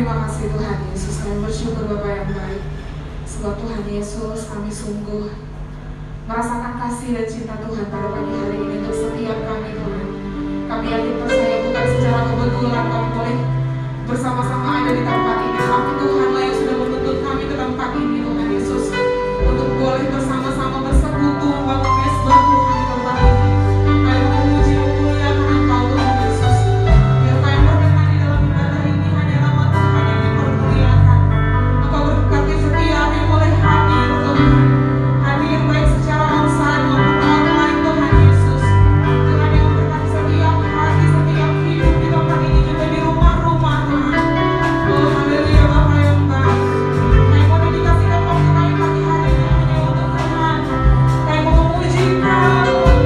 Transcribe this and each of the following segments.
Terima kasih Tuhan Yesus, kami bersyukur Bapa yang baik. Sebab Tuhan Yesus, kami sungguh merasakan kasih dan cinta Tuhan pada pagi hari ini untuk setiap kami Tuhan. Kami yakin percaya bukan secara kebetulan kami boleh bersama-sama ada di tempat ini, tapi Tuhanlah yang sudah menuntut kami ke tempat ini Tuhan Yesus, untuk boleh bersama-sama bersekutu membangun mesbah Tuhan di tempat ini. Kami memuji memuliakan Engkau Tuhan Yesus. Biar kami berkenan di dalam ibadah ini hanya nama Tuhan yang dipermuliakan. Engkau berkati setiap yang boleh hadir Tuhan, hadir baik secara onsite maupun online Tuhan Yesus. Tuhan yang memberkati setiap hati, setiap hidup di tempat ini juga di rumah-rumah Tuhan. Oh haleluya Bapa yang baik. Kami mau dedikasikan waktu kami pagi hari ini hanya untuk Tuhan. Kami mau memuji Engkau. Tuhan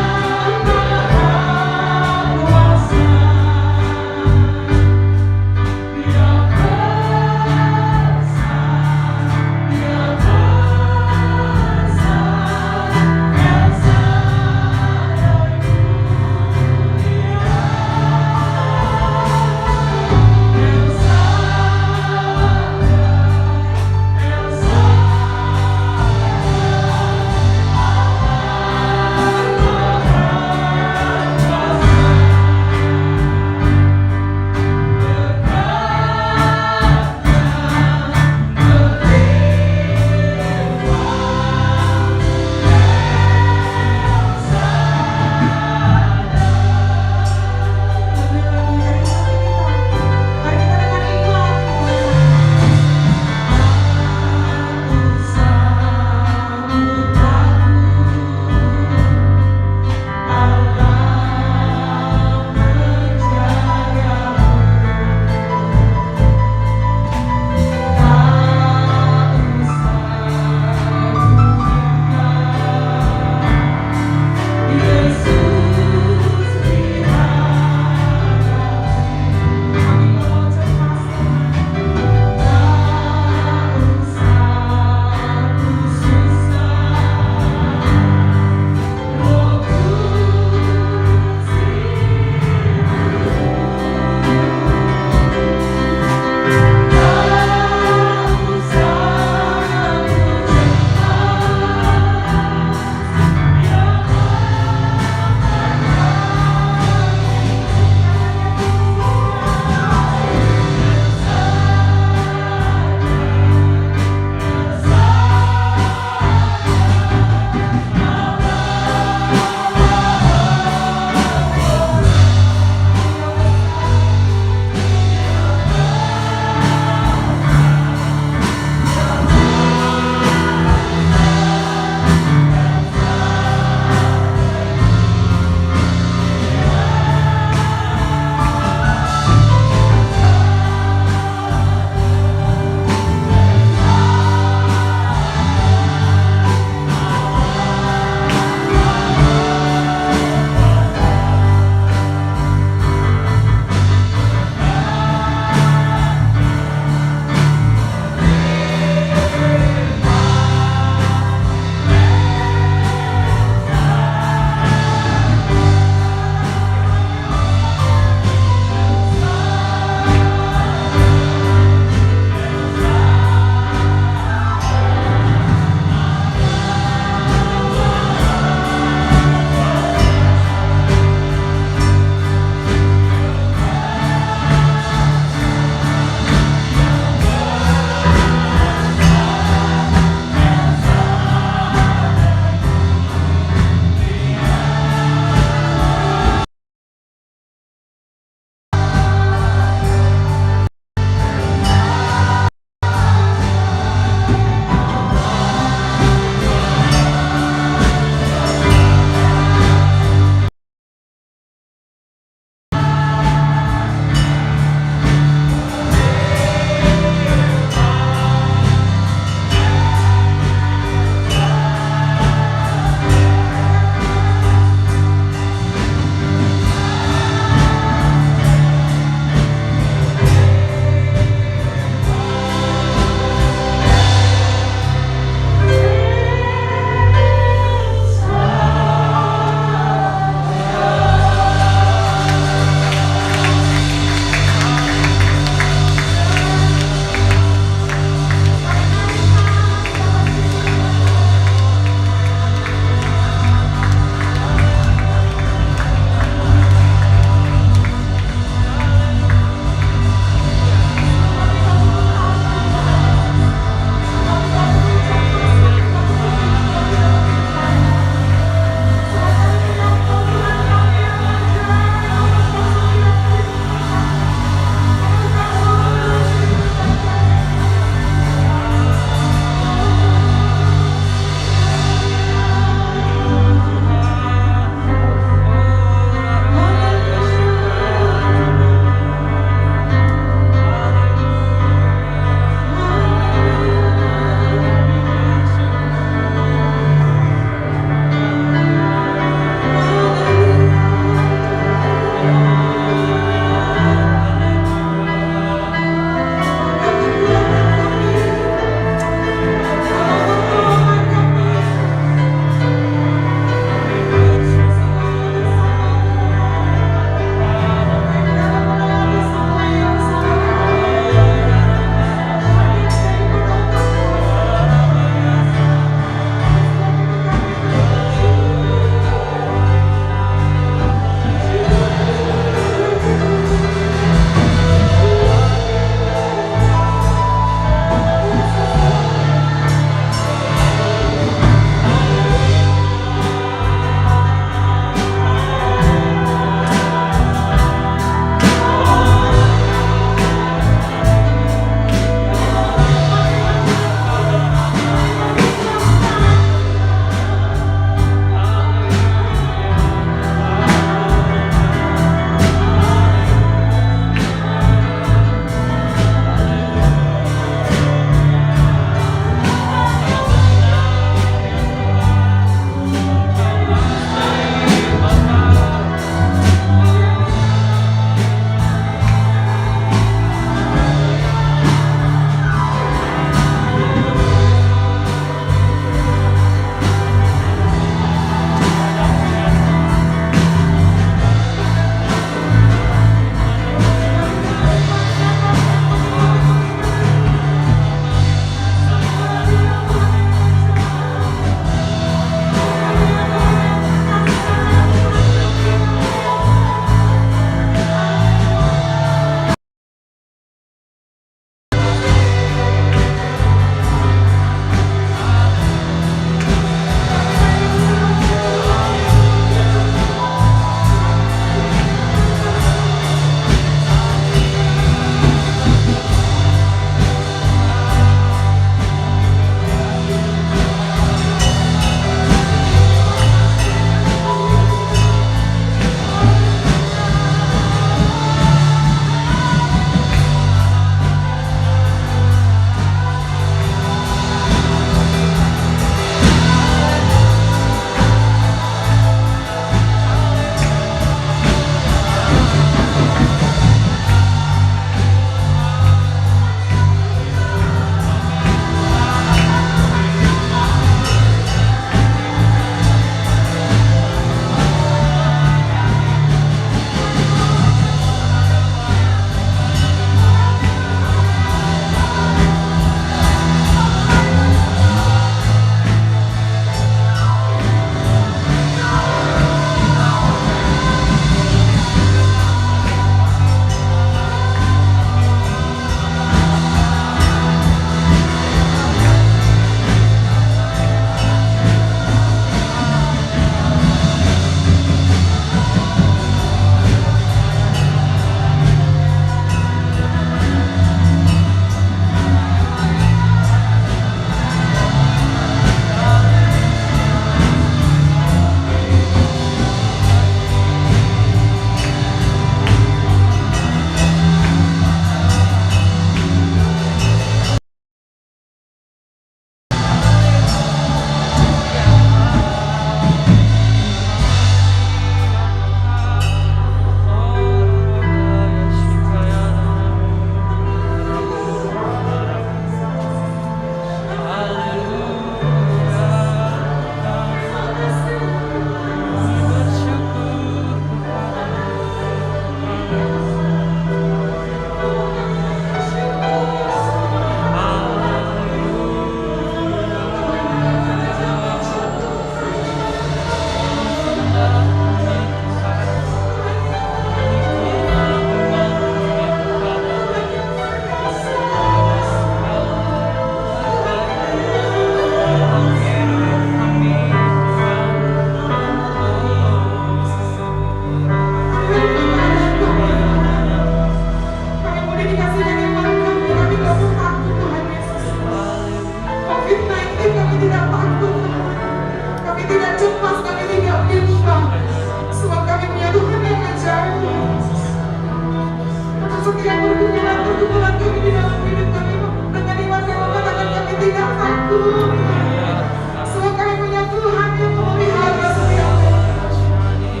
Sebab kami punya Tuhan yang memelihara setiap kami.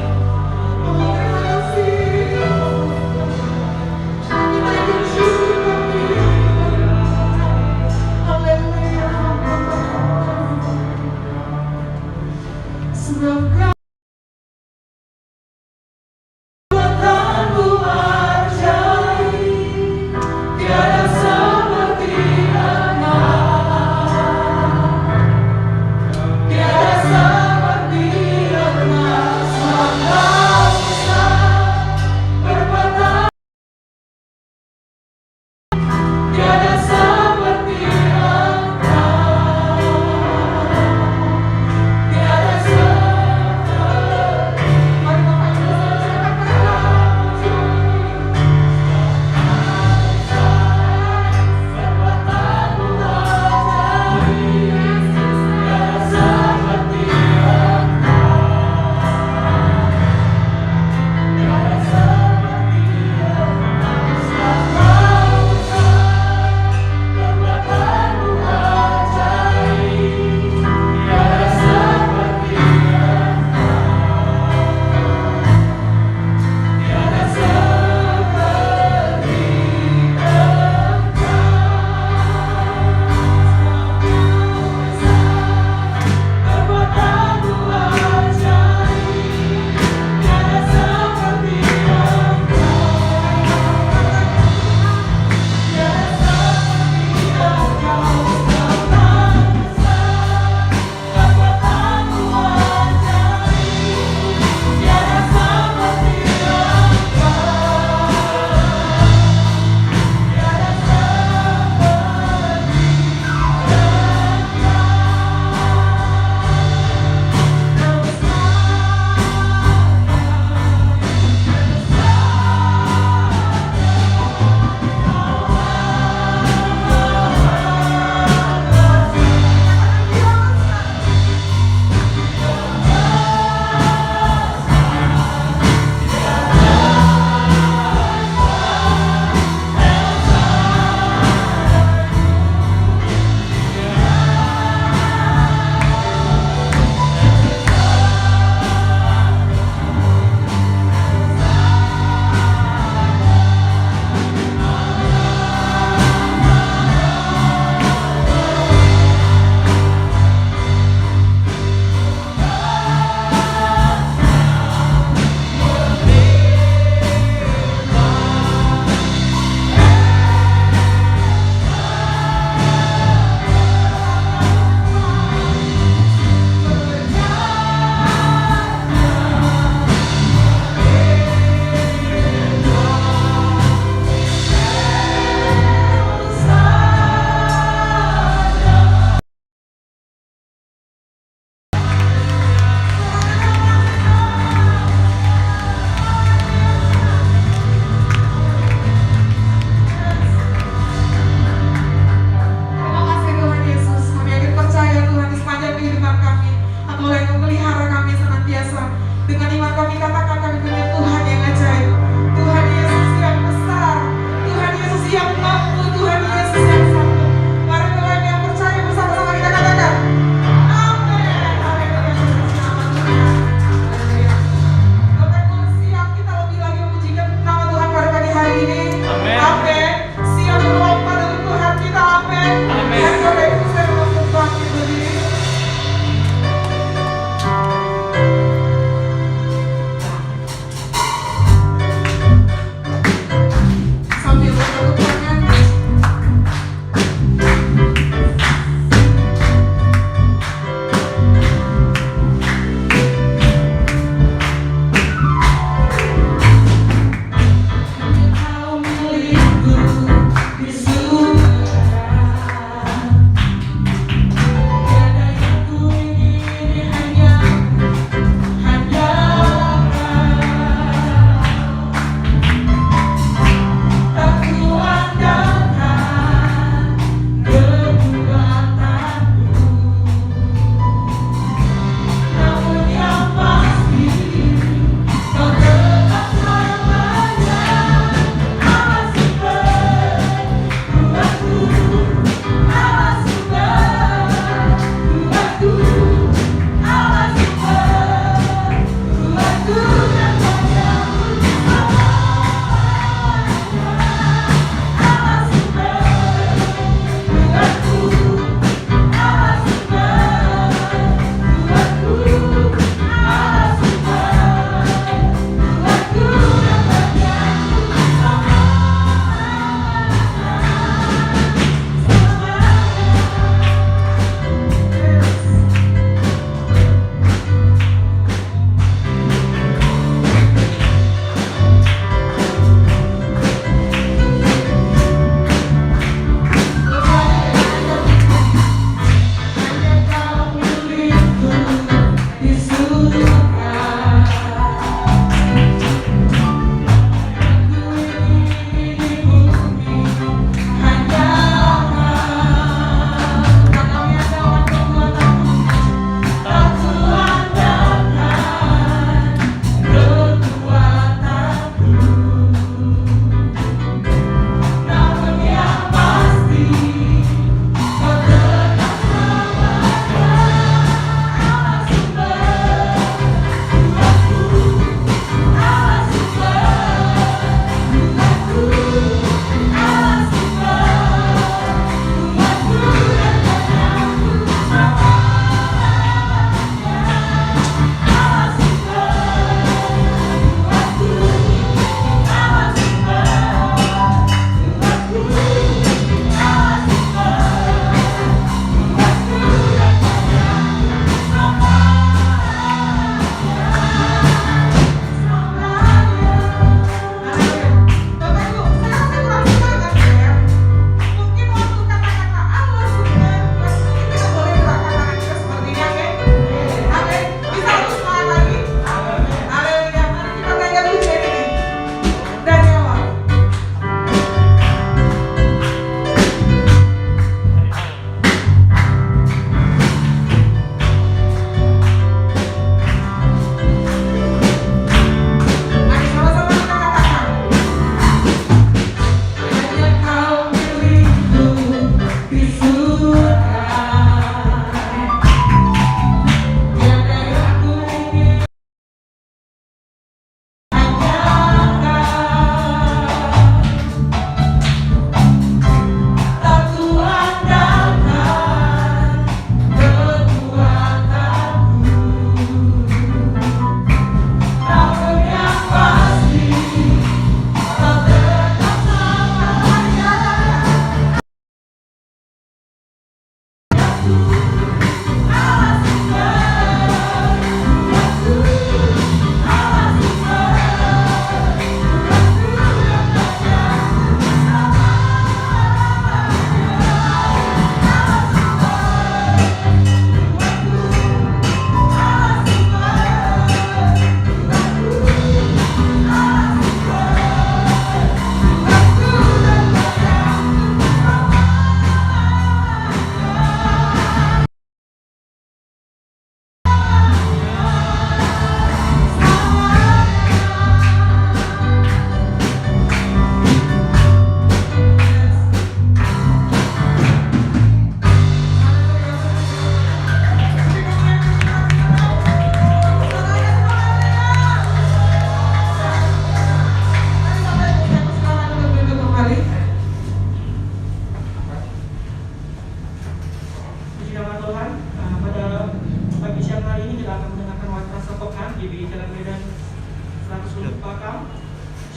Oh, terima kasih. Menaikkan syukur kami. Haleluya. Sebab kekuatanmu ajaib, tiada seperti Allah.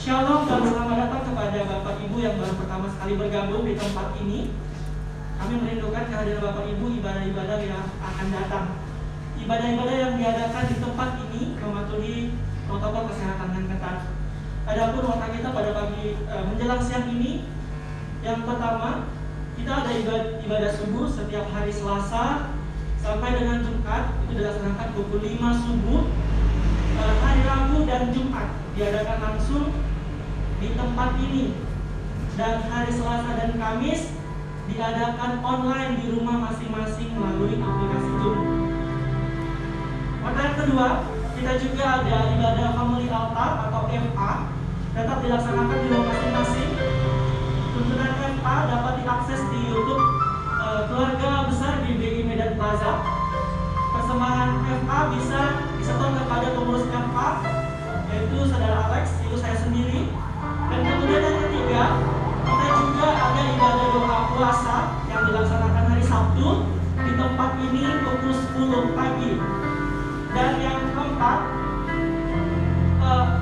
Shalom dan selamat datang kepada Bapak Ibu yang baru pertama sekali bergabung di tempat ini. Kami merindukan kehadiran Bapak Ibu ibadah-ibadah yang akan datang. Ibadah-ibadah yang diadakan di tempat ini mematuhi protokol kesehatan yang ketat. Adapun waktu kita pada pagi menjelang siang ini, yang pertama kita ada ibadah subuh setiap hari Selasa sampai dengan Jumat, itu dilaksanakan pukul 5 subuh. Hari Rabu dan Jumat diadakan langsung di tempat ini, dan hari Selasa dan Kamis diadakan online di rumah masing-masing melalui aplikasi Zoom. Waktu yang kedua, kita juga ada ibadah Family Altar atau FA, tetap dilaksanakan di rumah masing-masing. Tuntunan FA dapat diakses di YouTube Keluarga Besar GBI Medan Plaza. Persembahan FA bisa disetor kepada pengurus FA, yaitu Saudara Alex, itu saya sendiri. Dan kemudian yang ketiga, kita juga ada ibadah doa puasa yang dilaksanakan hari Sabtu di tempat ini pukul 10 pagi. Dan yang keempat,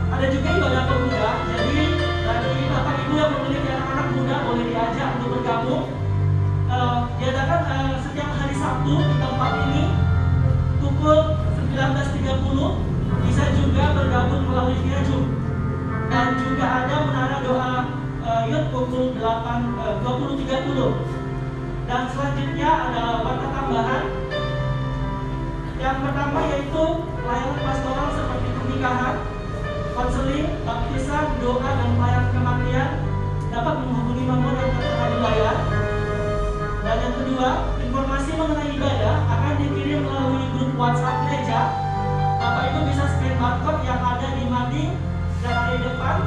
ada juga ibadah pemuda. Jadi bagi Bapak Ibu yang memiliki anak-anak muda boleh diajak untuk bergabung. Diadakan setiap hari Sabtu di tempat ini pukul 19.30. Bisa juga bergabung melalui via Zoom. Dan juga ada menara doa Youth pukul 20.30. Dan selanjutnya ada warta tambahan. Yang pertama yaitu pelayanan pastoral seperti pernikahan, konseling, baptisan, doa, dan pelayanan kematian dapat menghubungi nomor yang tertera di layar. Dan yang kedua, informasi mengenai ibadah akan dikirim melalui grup WhatsApp gereja. Bapak Ibu bisa scan barcode yang ada di mading yang ada di depan,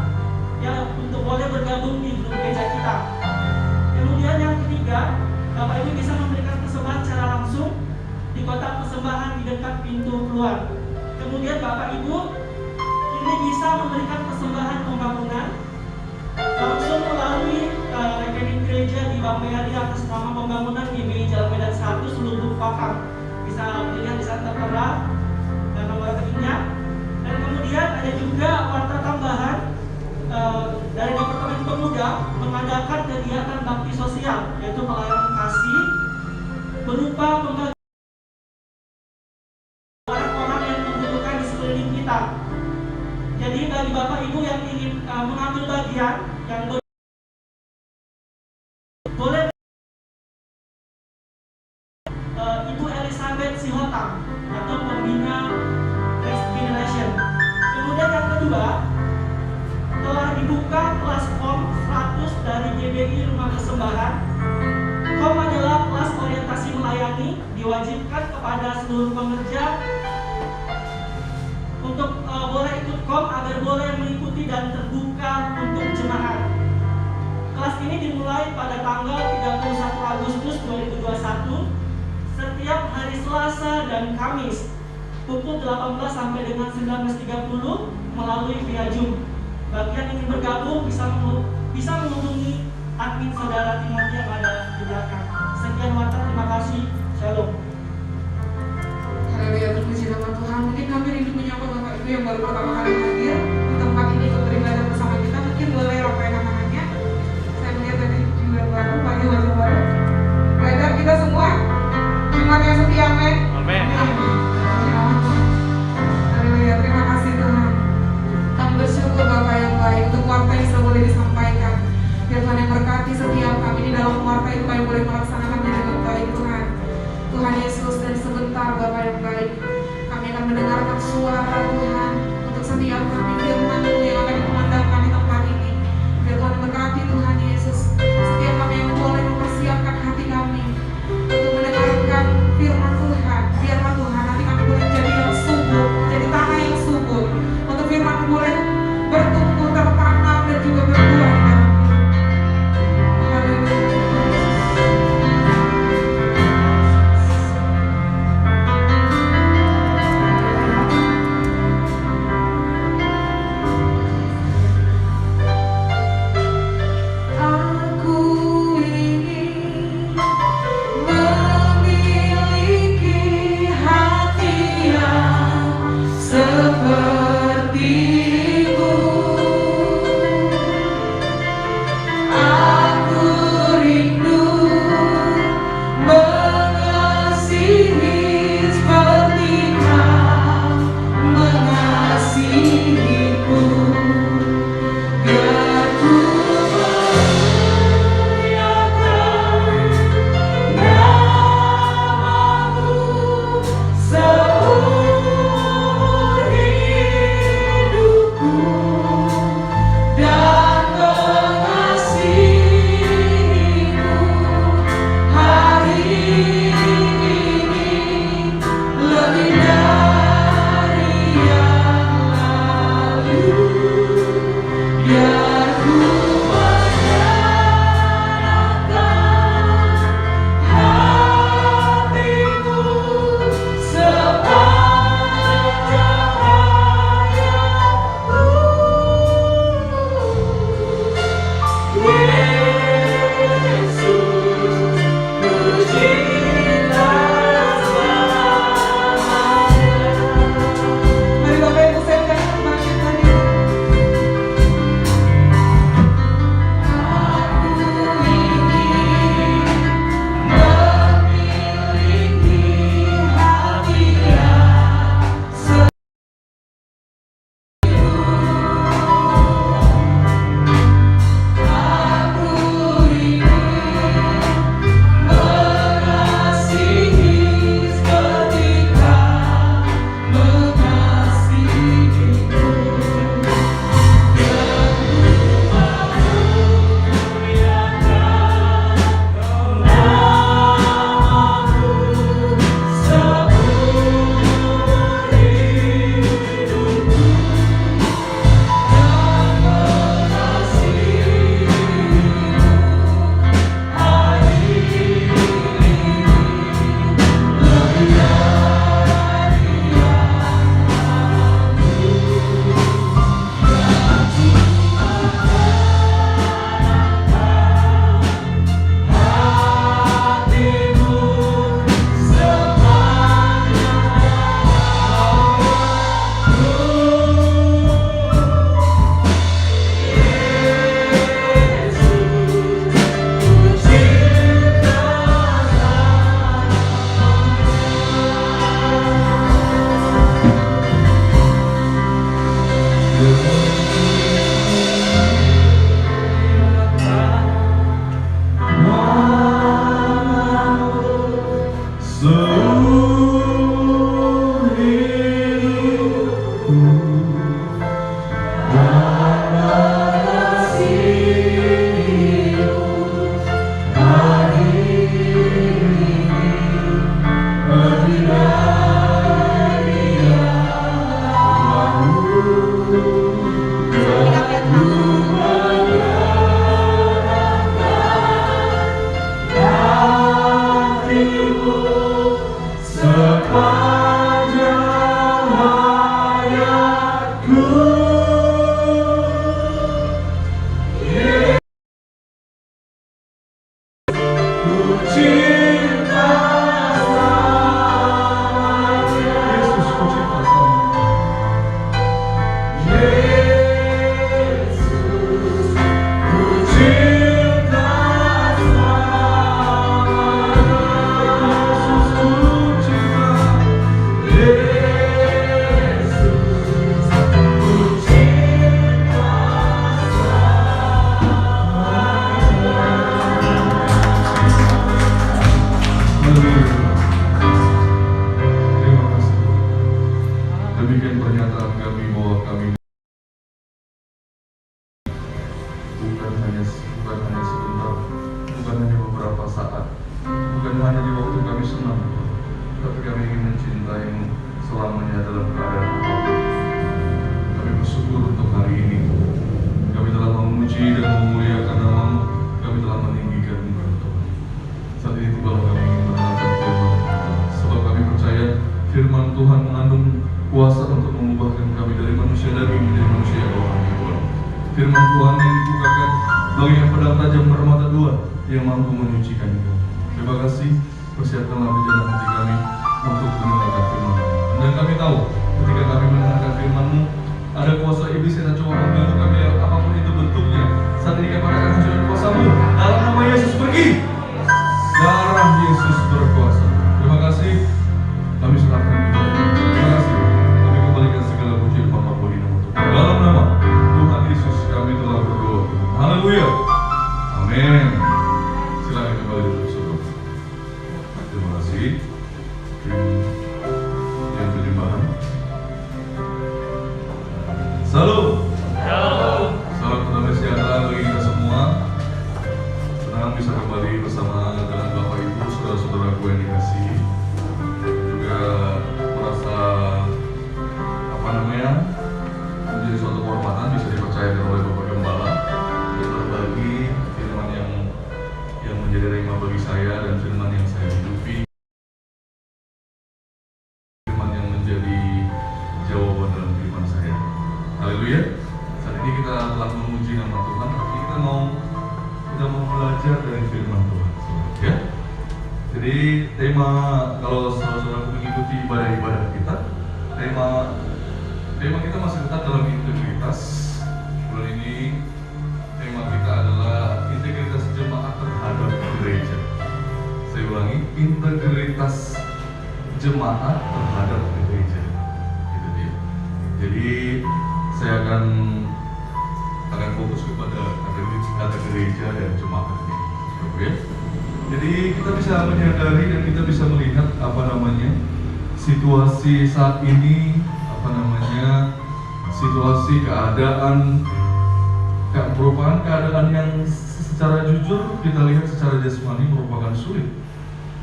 ya, untuk boleh bergabung di grup gereja kita. Kemudian yang ketiga, Bapak Ibu bisa memberikan persembahan secara langsung di kotak persembahan di dekat pintu keluar. Kemudian Bapak Ibu ini bisa memberikan persembahan pembangunan langsung melalui rekening gereja di Bank BRI atas nama pembangunan GBI Jalan Medan 1 Selubuk Pakam. Bisa dilihat di sana tertera dan nomor rekeningnya. Dan kemudian ada juga warta tambahan dari Departemen Pemuda mengadakan kegiatan bakti sosial, yaitu pelayanan kasih berupa pembagian orang-orang yang membutuhkan di sekeliling kita. Jadi bagi Bapak Ibu yang ingin mengambil bagian, yang boleh Ibu Elizabeth Sihotang atau pembina Next Generation. Kemudian yang kedua, telah dibuka kelas KOM 100 dari GBI Rumah Persembahan. KOM adalah kelas orientasi melayani, diwajibkan kepada seluruh pekerja untuk boleh ikut KOM agar boleh mengikuti dan terbuka untuk jemaat. Kelas ini dimulai pada tanggal 31 Agustus 2021 setiap hari Selasa dan Kamis pukul 18 sampai dengan 19.30 melalui via Zoom. Bagi yang ingin bergabung bisa menghubungi admin Saudara Timothy yang ada di belakang. Sekian warta, terima kasih. Shalom. Haleluya, terpuji nama Tuhan. Mungkin kami rindu menyapa Bapak Ibu yang baru pertama kali hadir di tempat ini untuk beribadah bersama kita. Mungkin boleh rapaikan tangannya. Saya melihat tadi juga baru, pagi wajah baru. Belajar kita semua. Jumat yang setia, amin. Amin. Haleluya, terima kasih Tuhan. Kami bersyukur Bapak yang baik untuk warta yang sudah boleh disampaikan. Biar Tuhan yang berkati setiap kami di dalam warta itu, kami boleh melaksanakannya dengan baik Tuhan. Tuhan Yesus, dan sebentar Bapak yang baik, kami akan mendengarkan suara Tuhan untuk setiap kami, firman-Mu yang akan dikumandangkan di tempat ini. Biar Tuhan berkati Tuhan Yesus, setiap kami yang boleh mempersiapkan hati kami untuk mendengarkan firman Tuhan. Biarlah Tuhan nanti kami boleh menjadi yang subur, menjadi tanah yang subur, untuk firman-Mu boleh bertumbuh, tertanam, dan juga berbuah di dalam hidup. Haleluya. bukan hanya sebentar, bukan hanya beberapa saat, bukan hanya di waktu kami senang, tapi kami ingin mencintaimu selamanya dalam keadaan apapun. Kami bersyukur untuk hari ini. Kami telah memuji dan memuliakan nama-Mu. Kami telah meninggikan-Mu, Tuhan. Saat ini tibalah kami ingin mendengarkan firman, sebab kami percaya firman Tuhan mengandung kuasa untuk mengubahkan kami dari manusia daging menjadi manusia rohani, Tuhan. Firman Tuhan yang dibukakan bagaikan pedang tajam bermata dua yang mampu menyucikan kami. Terima kasih, persiapkanlah perjalanan hati kami untuk mendengarkan firman. Dan kami tahu ketika kami mendengarkan firman-Mu, ada kuasa iblis yang coba mengganggu kami apapun itu bentuknya. Saat ini kami akan hancurkan kuasa-Mu dalam nama Yesus. Pergi, darah Yesus berkuasa. Terima kasih, kami serahkan ibadah. Terima kasih, kami kembalikan segala puji dan puji nama Tuhan. Dalam nama Tuhan Yesus kami telah berdoa. Haleluya, amin. Silakan kembali duduk, saudara. Terima kasih. Yang penyembahan. Salam. Salam damai sejahtera bagi kita semua. Senang bisa kembali bersama dengan Bapak Ibu, saudara-saudaraku yang dikasihi. Juga merasa menjadi suatu kehormatan bisa dipercayakan oleh Bapak Gembala untuk berbagi firman yang menjadi rhema bagi saya dan firman yang saya hidupi, firman yang menjadi jawaban dalam kehidupan saya. Haleluya. Saat ini kita telah memuji nama Tuhan, tapi kita mau belajar dari firman Tuhan, ya. Jadi tema, kalau saudara-saudara mengikuti ibadah kita, tema kita masih tetap dalam integritas. Bulan ini tema kita adalah integritas jemaat terhadap gereja. Saya ulangi, integritas jemaat terhadap gereja. Itu dia. Jadi saya akan fokus kepada kata gereja dan jemaat ini. Ya. Jadi kita bisa menyadari dan kita bisa melihat situasi saat ini, situasi keadaan merupakan keadaan yang secara jujur kita lihat secara jasmani merupakan sulit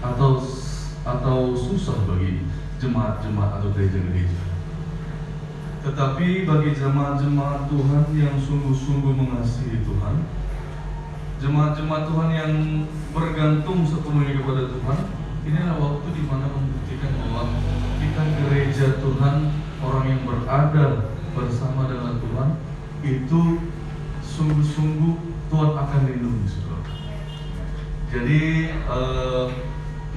atau susah bagi jemaat-jemaat atau gereja-gereja. Tetapi bagi jemaat-jemaat Tuhan yang sungguh-sungguh mengasihi Tuhan, jemaat-jemaat Tuhan yang bergantung sepenuhnya kepada Tuhan, inilah waktu di mana membuktikan bahwa kita gereja Tuhan, orang yang berada bersama dengan Tuhan, itu sungguh-sungguh Tuhan akan lindungi, saudara. Jadi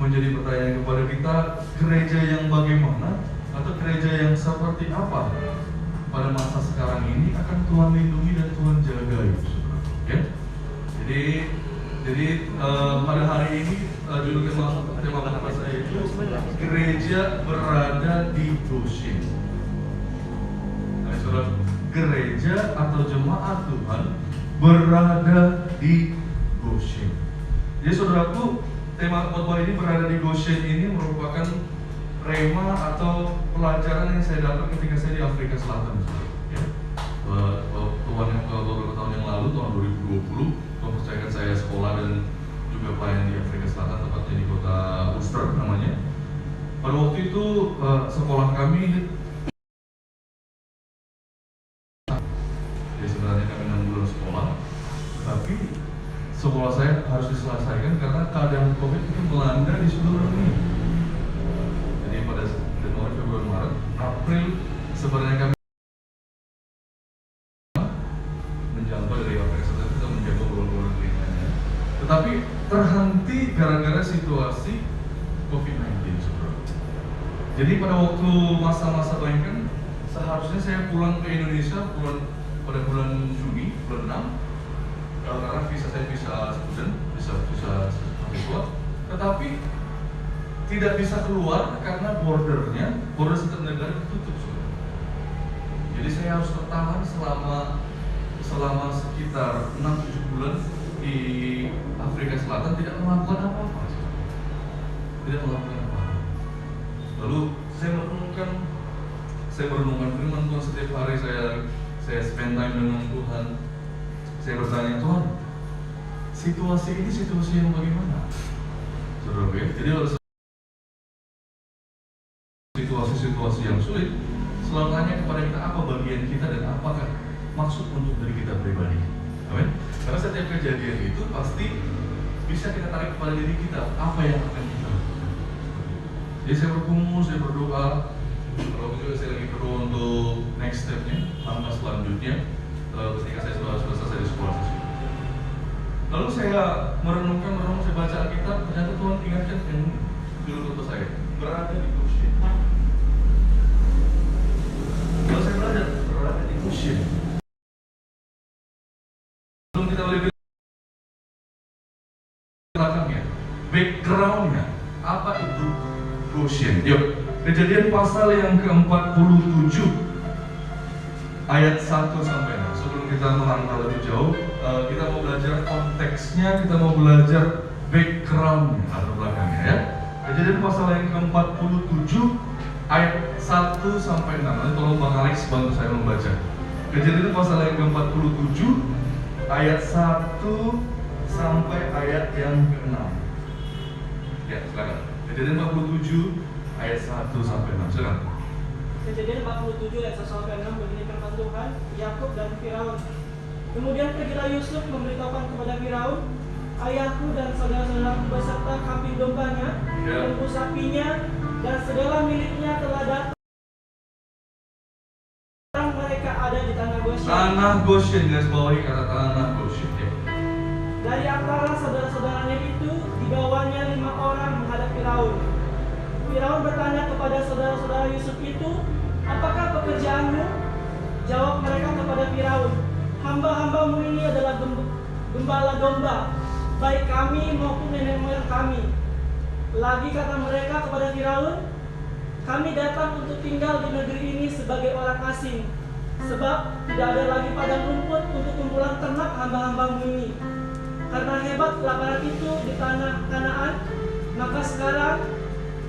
menjadi pertanyaan kepada kita, gereja yang bagaimana atau gereja yang seperti apa pada masa sekarang ini akan Tuhan lindungi dan Tuhan jagai, saudara. Ya? Jadi pada hari ini judul tema khotbah saya itu gereja berada di Goshen. Nah, saudara, gereja atau jemaat Tuhan berada di Goshen. Jadi saudaraku, tema khotbah ini berada di Goshen ini merupakan rema atau pelajaran yang saya dapat ketika saya di Afrika Selatan. Ya. Beberapa tahun yang lalu, tahun 2020, Tuhan percayakan saya sekolah dan juga pelayanan di Afrika Selatan, tepatnya di kota Worcester namanya. Pada waktu itu sekolah kami, ya sebenarnya kami 6 bulan sekolah, tapi sekolah saya harus diselesaikan karena keadaan COVID itu melanda di seluruh dunia. Jadi pada Januari, Februari, Maret, April sebenarnya kami menjangkau dari Afrika Selatan, kita menjangkau bulan-bulan lainnya. Tetapi terhenti gara-gara situasi COVID-19, saudara. Jadi pada waktu masa-masa bayangkan, seharusnya saya pulang ke Indonesia pada bulan Juni, bulan 6, karena visa saya visa student, visa mahasiswa, tetapi tidak bisa keluar karena border setiap negara ditutup, saudara. Jadi saya harus bertahan selama sekitar 6-7 bulan di Afrika Selatan, tidak melakukan apa-apa. Lalu saya merenungkan firman Tuhan. Setiap hari saya spend time dengan Tuhan. Saya bertanya, Tuhan, situasi ini situasi yang bagaimana? Saudara, jadi kalau situasi yang sulit, selalu tanya kepada kita apa bagian kita dan apakah maksud untuk diri kita pribadi. Amin. Karena setiap kejadian itu pasti bisa kita tarik kepada diri kita, apa yang akan kita lakukan. Jadi saya bergumul, saya berdoa. Kalau juga saya lagi berdoa untuk next step-nya, langkah selanjutnya. Ketika saya sudah selesai di sekolah tersebut. Lalu saya merenung, saya baca Alkitab, ternyata Tuhan ingatkan yang dulu waktu saya berada di Goshen. Kalau saya berada di Goshen. Belum kita boleh bilang belakangnya, backgroundnya, apa itu Goshen? Yuk, Kejadian pasal yang ke-47 ayat 1 sampai 6. Sebelum kita melangkah lebih jauh, kita mau belajar konteksnya, kita mau belajar backgroundnya atau belakangnya ya. Kejadian pasal yang ke-47 ayat 1 sampai 6. Nanti tolong Bang Alex bantu saya membaca. Kejadian pasal yang ke-47 ayat 1 sampai ayat yang ke-6. Ya, silakan. Kejadian 47 ayat 1 sampai 6. Silakan. Kejadian 47 ayat 1 sampai 6 begini firman Tuhan, Yakub dan Firaun. Kemudian pergilah Yusuf memberitahukan kepada Firaun, ayahku dan saudara-saudaraku beserta kambing dombanya, lembu sapinya, dan segala miliknya telah datang. Mereka ada di tanah Goshen. Tanah Goshen, garis bawahi kata tanah Goshen. Ya. Dari antara saudara-saudaranya itu dibawanya 5 orang menghadap Firaun. Firaun bertanya kepada saudara-saudara Yusuf itu, apakah pekerjaanmu? Jawab mereka kepada Firaun, hamba-hambamu ini adalah gembala domba, baik kami maupun nenek moyang kami. Lagi kata mereka kepada Firaun, kami datang untuk tinggal di negeri ini sebagai orang asing, sebab tidak ada lagi padang rumput untuk kumpulan ternak hamba-hambamu ini. Karena hebat kelaparan itu di tanah Kanaan, maka sekarang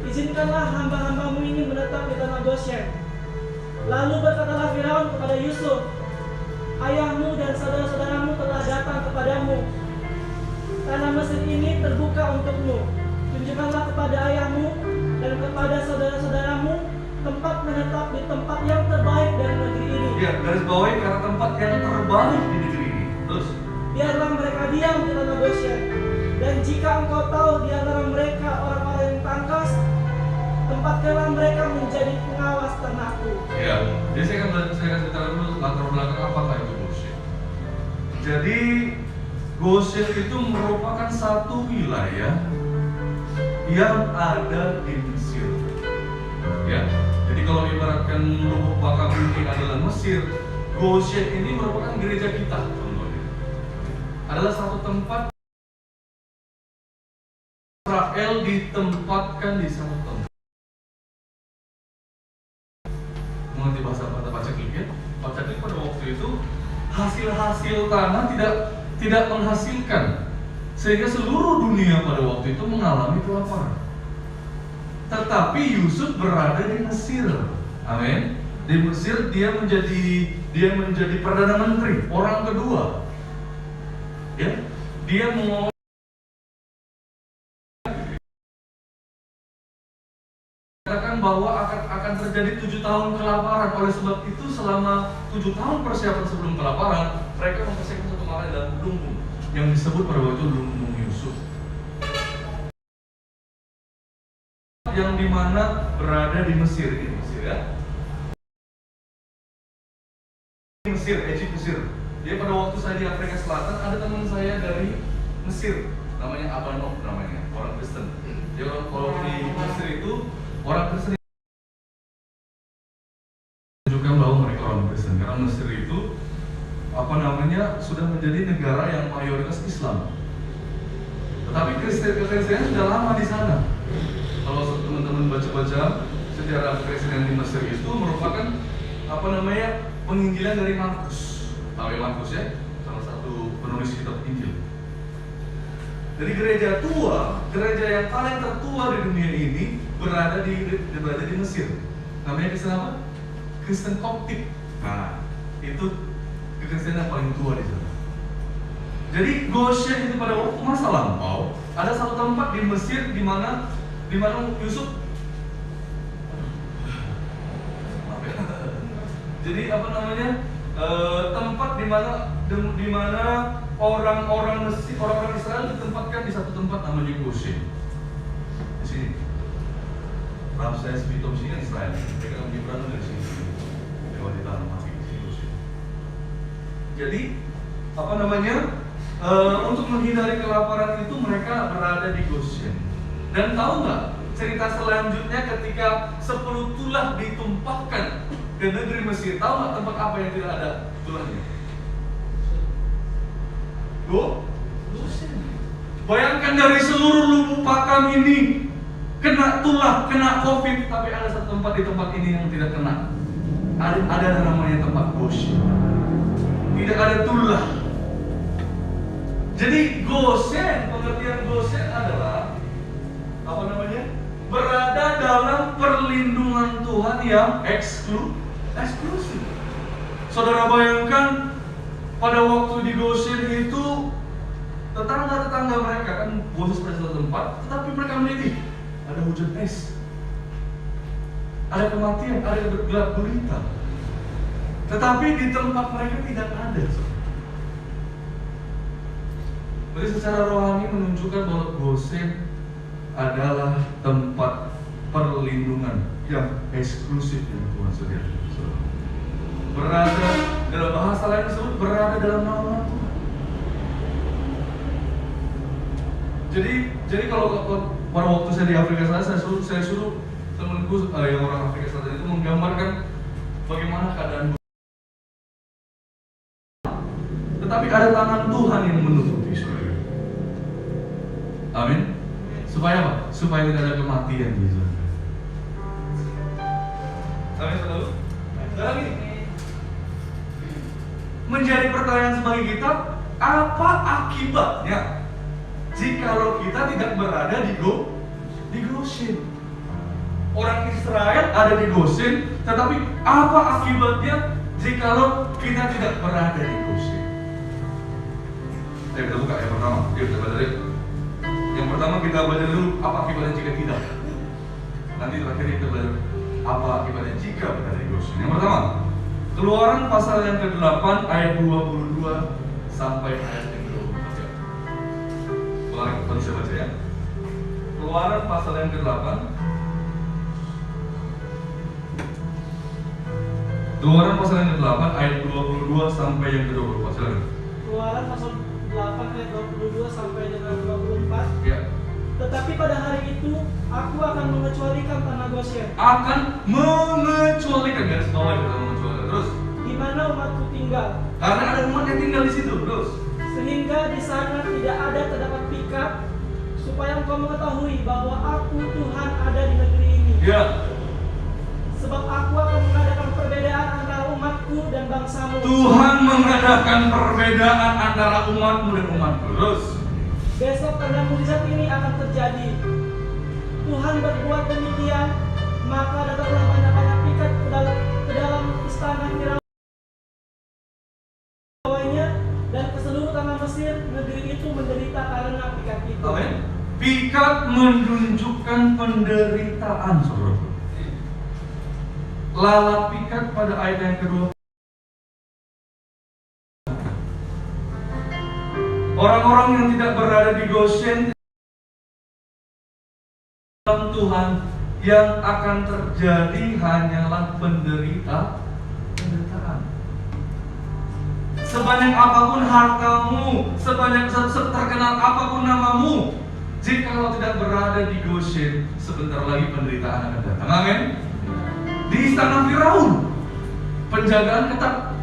izinkanlah hamba-hambamu ini menetap di tanah Goshen. Lalu berkatalah Firaun kepada Yusuf, ayahmu dan saudara-saudaramu telah datang kepadamu. Tanah Mesir ini terbuka untukmu. Tunjukkanlah kepada ayahmu dan kepada saudara-saudaramu tempat menetap di tempat yang terbaik dari negeri ini. Ya, garis bawahi karena tempat yang terbaik di negeri ini. Terus, biarlah mereka diam di tanah Goshen. Dan jika engkau tahu di antara mereka orang-orang yang tangkas, tempatkanlah mereka menjadi pengawas ternakku. Ya, jadi saya akan cerita dulu latar belakang apakah itu Goshen. Jadi Goshen itu merupakan satu wilayah yang ada di Mesir. Ya, jadi kalau ibaratkan lubuk bakar bumi adalah Mesir, Goshen ini merupakan gereja kita contohnya. Adalah satu tempat Israel ditempatkan di satu tempat. Mengerti bahasa paceklik ya? Paceklik pada waktu itu hasil-hasil tanah tidak menghasilkan, sehingga seluruh dunia pada waktu itu mengalami kelaparan. Tetapi Yusuf berada di Mesir, amin. Di Mesir dia menjadi perdana menteri, orang kedua. Ya, dia mau bahwa akan terjadi 7 tahun kelaparan. Oleh sebab itu selama 7 tahun persiapan sebelum kelaparan, mereka mempersiapkan satu makanan dalam lumbung yang disebut pada waktu itu lumbung Yusuf, yang dimana berada di Mesir. Ini Mesir ya, Mesir, Egypt, Mesir. Jadi pada waktu saya di Afrika Selatan, ada teman saya dari Mesir, namanya Abanok namanya, orang Kristen. Jadi kalau di Mesir itu orang Kristen menunjukkan bahwa mereka orang Kristen, karena Mesir itu sudah menjadi negara yang mayoritas Islam. Tetapi Kristian sudah lama di sana. Kalau teman-teman baca-baca sejarah Kristen di Mesir itu merupakan penginjilan dari Markus. Tahu ya Markus ya? Salah satu penulis kitab Injil. Dari gereja yang paling tertua di dunia ini berada di Mesir. Namanya Kristen apa? Kristen Koptik. Nah, itu kekristenan yang paling tua di sana. Jadi Goshen itu pada waktu masa lampau ada satu tempat di Mesir di mana Yusuf jadi tempat di mana orang-orang Mesir, orang-orang Israel ditempatkan di satu tempat namanya Goshen. Di sini. Ramses Pitom sini Israel. Mereka akan berangkat dari sini. Lewat di tanah mati di sini Goshen. Jadi untuk menghindari kelaparan itu mereka berada di Goshen. Dan tahu nggak cerita selanjutnya ketika 10 tulah ditumpahkan ke negeri Mesir? Tahu nggak tempat apa yang tidak ada tulahnya? Goshen. Bayangkan dari seluruh lubuk pakam ini kena tulah, kena COVID, tapi ada satu tempat di tempat ini yang tidak kena. Ada namanya tempat Goshen. Tidak ada tulah. Jadi Goshen, pengertian Goshen adalah berada dalam perlindungan Tuhan yang eksklusif. Saudara bayangkan pada waktu di Goshen itu tetangga-tetangga mereka kan bosan pada suatu tempat, tetapi mereka melihat ada hujan es, ada kematian, ada gelap gulita. Tetapi di tempat mereka tidak ada. Jadi secara rohani menunjukkan bahwa Goshen adalah tempat perlindungan yang eksklusif yang Tuhan sediakan. Berada dalam bahasa lain disebut berada dalam nama Tuhan. Jadi kalau pada waktu saya di Afrika Selatan, saya suruh temanku yang orang Afrika Selatan itu menggambarkan bagaimana keadaan. Tetapi ada tangan Tuhan yang menutupi saudara. Amin. Supaya apa? Supaya tidak ada kematian di sana. Amin saudara. Dan lagi menjadi pertanyaan bagi kita, apa akibatnya jikalau kita tidak berada di Goshen? Orang Israel ada di Goshen, tetapi apa akibatnya jikalau kita tidak berada di Goshen? Kita buka yang pertama. Kita baca dulu. Yang pertama kita baca dulu apa akibatnya jika tidak. Nanti terakhir kita belajar apa akibatnya jika berada di Goshen. Yang pertama, Keluaran pasal yang ke-8 ayat 22 sampai ayat yang ke-24. Keluaran, bisa baca ya. Keluaran pasal yang ke-8. Keluaran pasal yang ke-8 ayat 22 sampai yang ke-24. Silakan. Keluaran pasal 8 ayat 22 sampai dengan 24. Ya. Tetapi pada hari itu aku akan mengecualikan tanah Goshen. Akan mengecualikan, garis bawah kita mengecualikan. Terus. Di mana umatku tinggal. Karena ada umat yang tinggal di situ. Terus. Sehingga di sana tidak ada terdapat pikat, supaya engkau mengetahui bahwa aku Tuhan ada di negeri ini. Ya. Sebab aku akan mengadakan perbedaan antara umatku dan bangsamu. Tuhan mengadakan perbedaan antara umatmu dan umatku. Terus. Besok tanda mukjizat ini akan terjadi. Tuhan berbuat demikian, maka datanglah banyak-banyak pikat ke dalam istana Firaunnya dan ke seluruh tanah Mesir. Negeri itu menderita karena pikat itu. Amin. Pikat menunjukkan penderitaan, saudara. Lalat pikat pada ayat yang kedua. Orang-orang yang tidak berada di Goshen dalam Tuhan, yang akan terjadi hanyalah penderitaan. Sebanyak apapun hartamu, sebanyak terkenal apapun namamu, jika kau tidak berada di Goshen, sebentar lagi penderitaan akan datang. Amin. Di istana Firaun, penjagaan ketat,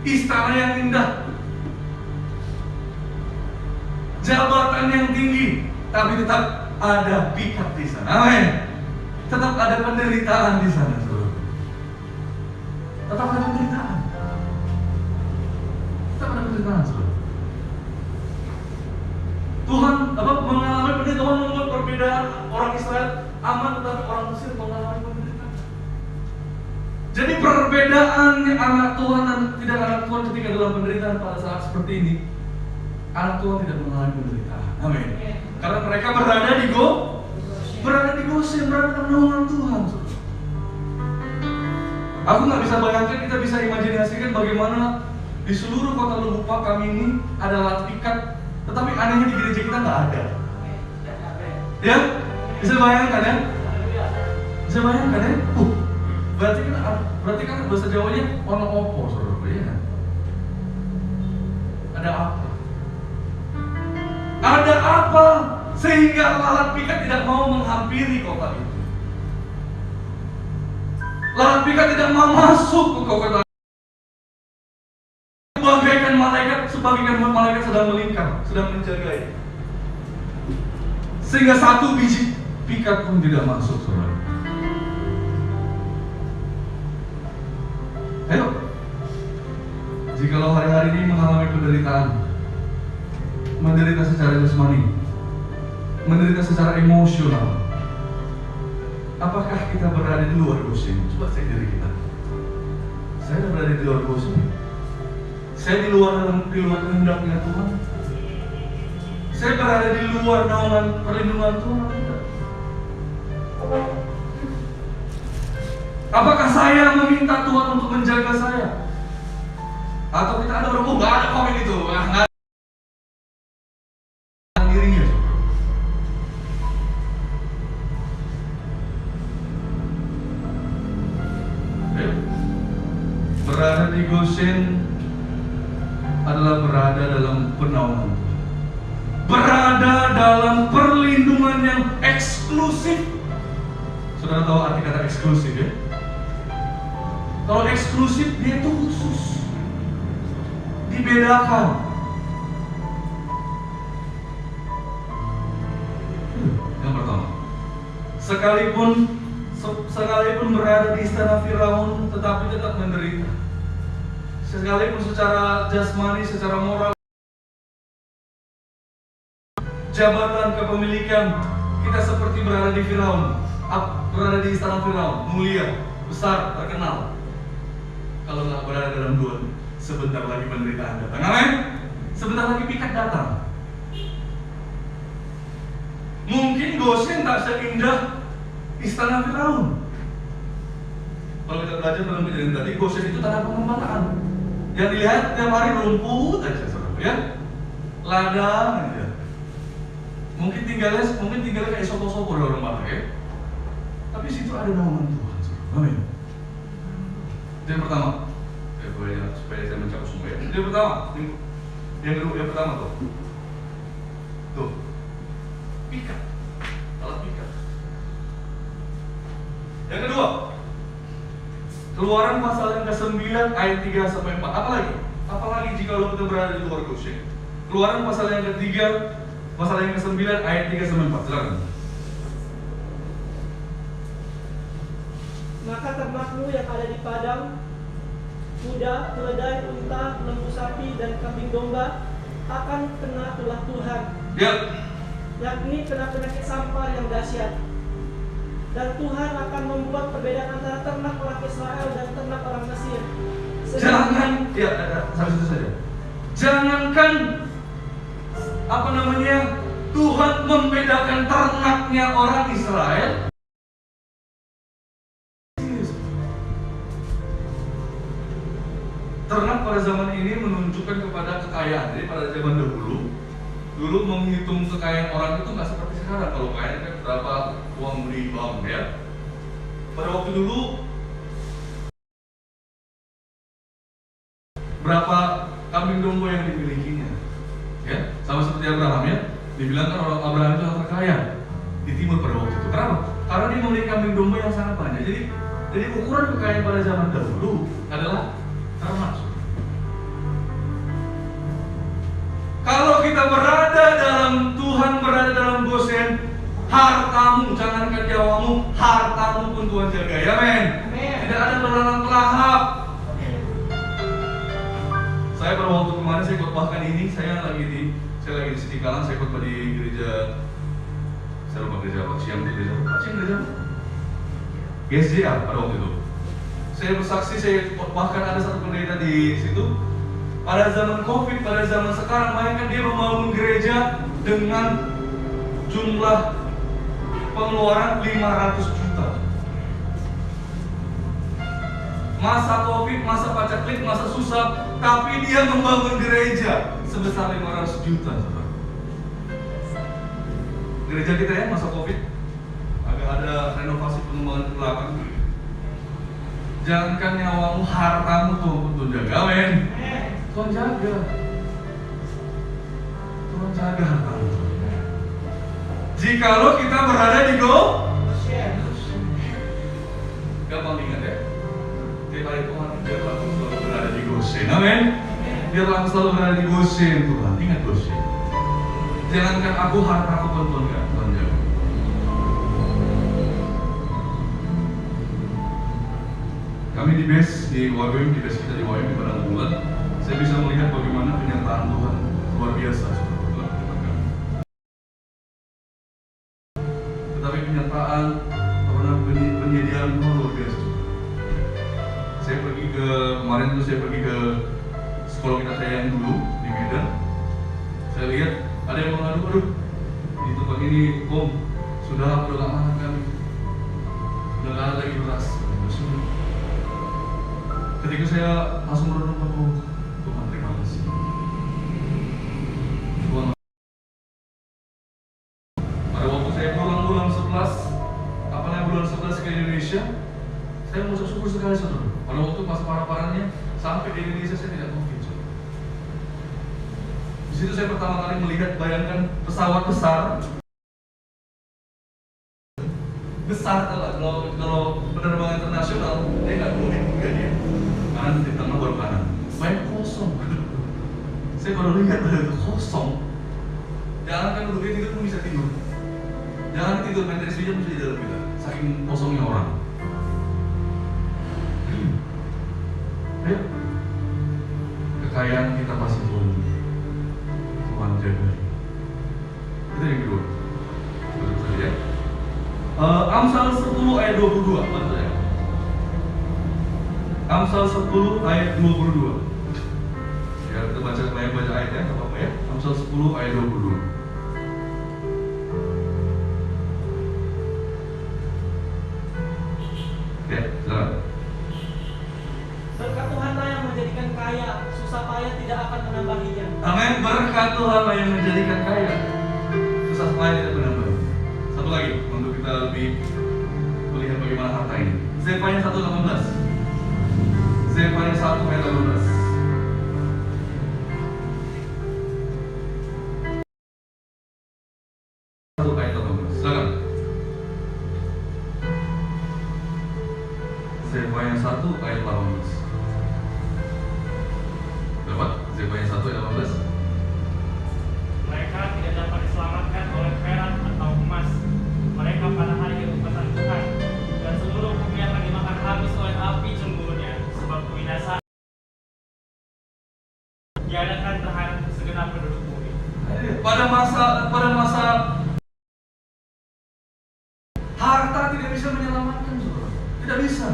istana yang indah, jabatan yang tinggi, tapi tetap ada pikat di sana. Amin. Tetap ada penderitaan di sana, saudara. Tetap ada penderitaan. Tetap ada penderitaan, saudara. Tuhan mengalami penderitaan. Tuhan membuat perbedaan. Orang Israel aman, tetapi orang Mesir mengalami penderitaan. Jadi perbedaan anak Tuhan dan tidak anak Tuhan ketika dalam penderitaan pada saat seperti ini anak Tuhan tidak mengalami penderitaan. Amin. Karena mereka berada di Goshen, berada dalam naungan Tuhan. Aku nggak bisa bayangkan, kita bisa imajinasikan bagaimana di seluruh kota Lubuk kami ini ada alat pikat, tetapi anehnya di gereja kita nggak ada. Ya, bisa bayangkan ya? Bisa bayangkan ya? Berarti kan bahasa Jawanya ono opo, saudara, ya kan? Ada apa? Ada apa sehingga lalat pikat tidak mau menghampiri kota itu? Lalat pikat tidak mau masuk ke kota. Sebagaikan malaikat sedang melingkar, sedang menjagai. Sehingga satu biji pikat pun tidak masuk, saudara. Ayo, jikalau hari-hari ini mengalami penderitaan, menderita secara jasmani, menderita secara emosional, apakah kita berada di luar Goshen? Coba cek diri kita. Saya sudah berada di luar Goshen. Saya di luar kehendaknya Tuhan. Saya berada di luar naungan perlindungan Tuhan. Apakah saya meminta Tuhan untuk menjaga saya? Atau kita ada orang, oh nggak ada komen itu, nggak ada dirinya. Berada di Goshen adalah berada dalam penaungan Tuhan, berada dalam perlindungan yang eksklusif. Saudara tahu arti kata eksklusif ya? Kalau eksklusif dia itu khusus, dibedakan. Yang pertama, sekalipun berada di istana Firaun, tetapi tetap menderita. Sekalipun secara jasmani, secara moral, jabatan kepemilikan, kita seperti berada di Firaun, berada di istana Firaun, mulia, besar, terkenal. Kalau nggak berada dalam dua, sebentar lagi penderitaan datang. Amin. Sebentar lagi pikat datang. Mungkin Goshen tak seindah istana Firaun. Kalau kita belajar dalam kejadian tadi, Goshen itu tanah pengembangan. Yang dilihat tiap hari rumput aja, saudara, ya, ladang aja. Mungkin tinggalnya kayak sopo-sopo dari orang Batak ya. Tapi situ ada naungan Tuhan, saudara. Amin. Itu yang pertama. Supaya saya mencakup semua ya. Itu yang pertama. Yang pertama tuh. Pikat. Alat pikat. Yang kedua, Keluaran pasal yang ke-9 ayat 3 sampai 4. Apalagi jika kita berada di luar Goshen. Keluaran pasal yang ke-9 ayat 3 sampai 4. Silakan. Maka ternakmu yang ada di padang, kuda, keledai, unta, lembu sapi, dan kambing domba akan kena tulah Tuhan. Ya. Yakni kena penyakit sampar yang dahsyat. Dan Tuhan akan membuat perbedaan antara ternak orang Israel dan ternak orang Mesir. Sampai situ saja. Jangankan Tuhan membedakan ternaknya orang Israel. Ternak pada zaman ini menunjukkan kepada kekayaan. Jadi pada zaman dulu menghitung kekayaan orang itu nggak seperti sekarang. Kalau kaya kan berapa uang beli bank ya. Pada waktu dulu berapa kambing domba yang dimilikinya, ya, sama seperti Abraham ya. Dibilang kan orang Abraham itu orang terkaya di timur pada waktu itu. Kenapa? Karena dia memiliki kambing domba yang sangat banyak. Jadi ukuran kekayaan pada zaman dahulu adalah ternak. Kalau kita berada dalam Tuhan, berada dalam Goshen, hartamu, jangankan nyawamu, hartamu pun Tuhan jaga. Ya men. Tidak ada belalang pelahap. Saya pada waktu kemarin saya khotbahkan ini, saya lagi di Siti Kalang, saya khotbah di gereja, saya lupa gereja apa, Siang gereja apa? GSJA pada waktu itu. Saya bersaksi, saya khotbahkan ada satu pendeta di situ. pada zaman COVID, pada zaman sekarang, bayangkan dia membangun gereja dengan jumlah pengeluaran 500 juta. Masa COVID, masa pacaklik, masa susah, tapi dia membangun gereja sebesar 500 juta. Gereja kita ya, masa COVID agak ada renovasi pengembangan ke belakang. Jangankan nyawamu, hartamu tuh jaga, men. Tuhan jaga. Tuhan jaga hartamu. Jikalau kita berada di Goshen. Gampang ingat ya. Tiap hari Tuhan biarlah aku selalu berada di Goshen. Amin. Biarlah aku selalu berada di Goshen, Tuhan. Ingat Goshen. Jangankan aku, hartaku pun Tuhan jaga. Kami di base di WM, di base kita di WM di Padang Bulan, saya bisa melihat bagaimana penyertaan Tuhan luar biasa. Tetapi penyertaan penyediaan Tuhan luar biasa. Saya pergi ke kemarin itu saya pergi ke sekolah kita yang dulu di Medan. Saya lihat ada yang mengadu, aduh di tempat ini Om sudah gak makan kami, udah gak ada lagi beras. Ketika saya langsung merenung, Tuhan terima kasih. Tuhan. Pada waktu saya pulang bulan 11 ke Indonesia, saya mengucap syukur sekali saudara. Pada waktu pas parah-parahnya sampai di Indonesia saya tidak COVID. Di situ saya pertama kali melihat, bayangkan pesawat besar kalau penerbangan internasional dia nggak boleh juga dia. Kanan di tengah baru kanan, banyak kosong. Saya baru lihat ada itu kosong. Jangan kan duduknya tidur pun bisa tidur. Jangan tidur main tenis bisa di dalam kita. Saking kosongnya orang. Ayo, kekayaan kita pasti Tuhan jaga. Itu yang kedua. Betul saja ya. Amsal 10 ayat 22, betul ya? Amsal 10 ayat 22. Ya, kita baca ayatnya, enggak apa-apa ya. Amsal 10 ayat 22. Oke, silakan. Berkat Tuhanlah yang menjadikan kaya, susah payah tidak akan menambahinya. Amin. Berkat Tuhanlah yang menjadikan kaya, susah payah tidak menambahinya. Satu lagi untuk kita lebih melihat bagaimana harta ini. Zefanya 1:18. Zefanya 1 ayat 18. Zefanya 1 ayat 18. Dapat? Zefanya 1 ayat 18. Mereka tidak dapat diselamatkan oleh perak atau emas. Mereka pada hari ketupasan Tuhan, dan seluruh bumi akan dimakan habis oleh api cemburunya, sebab kebinasaan diadakan terhadap segenap penduduk bumi. Pada masa harta tidak bisa menyelamatkan, saudara. Tidak bisa.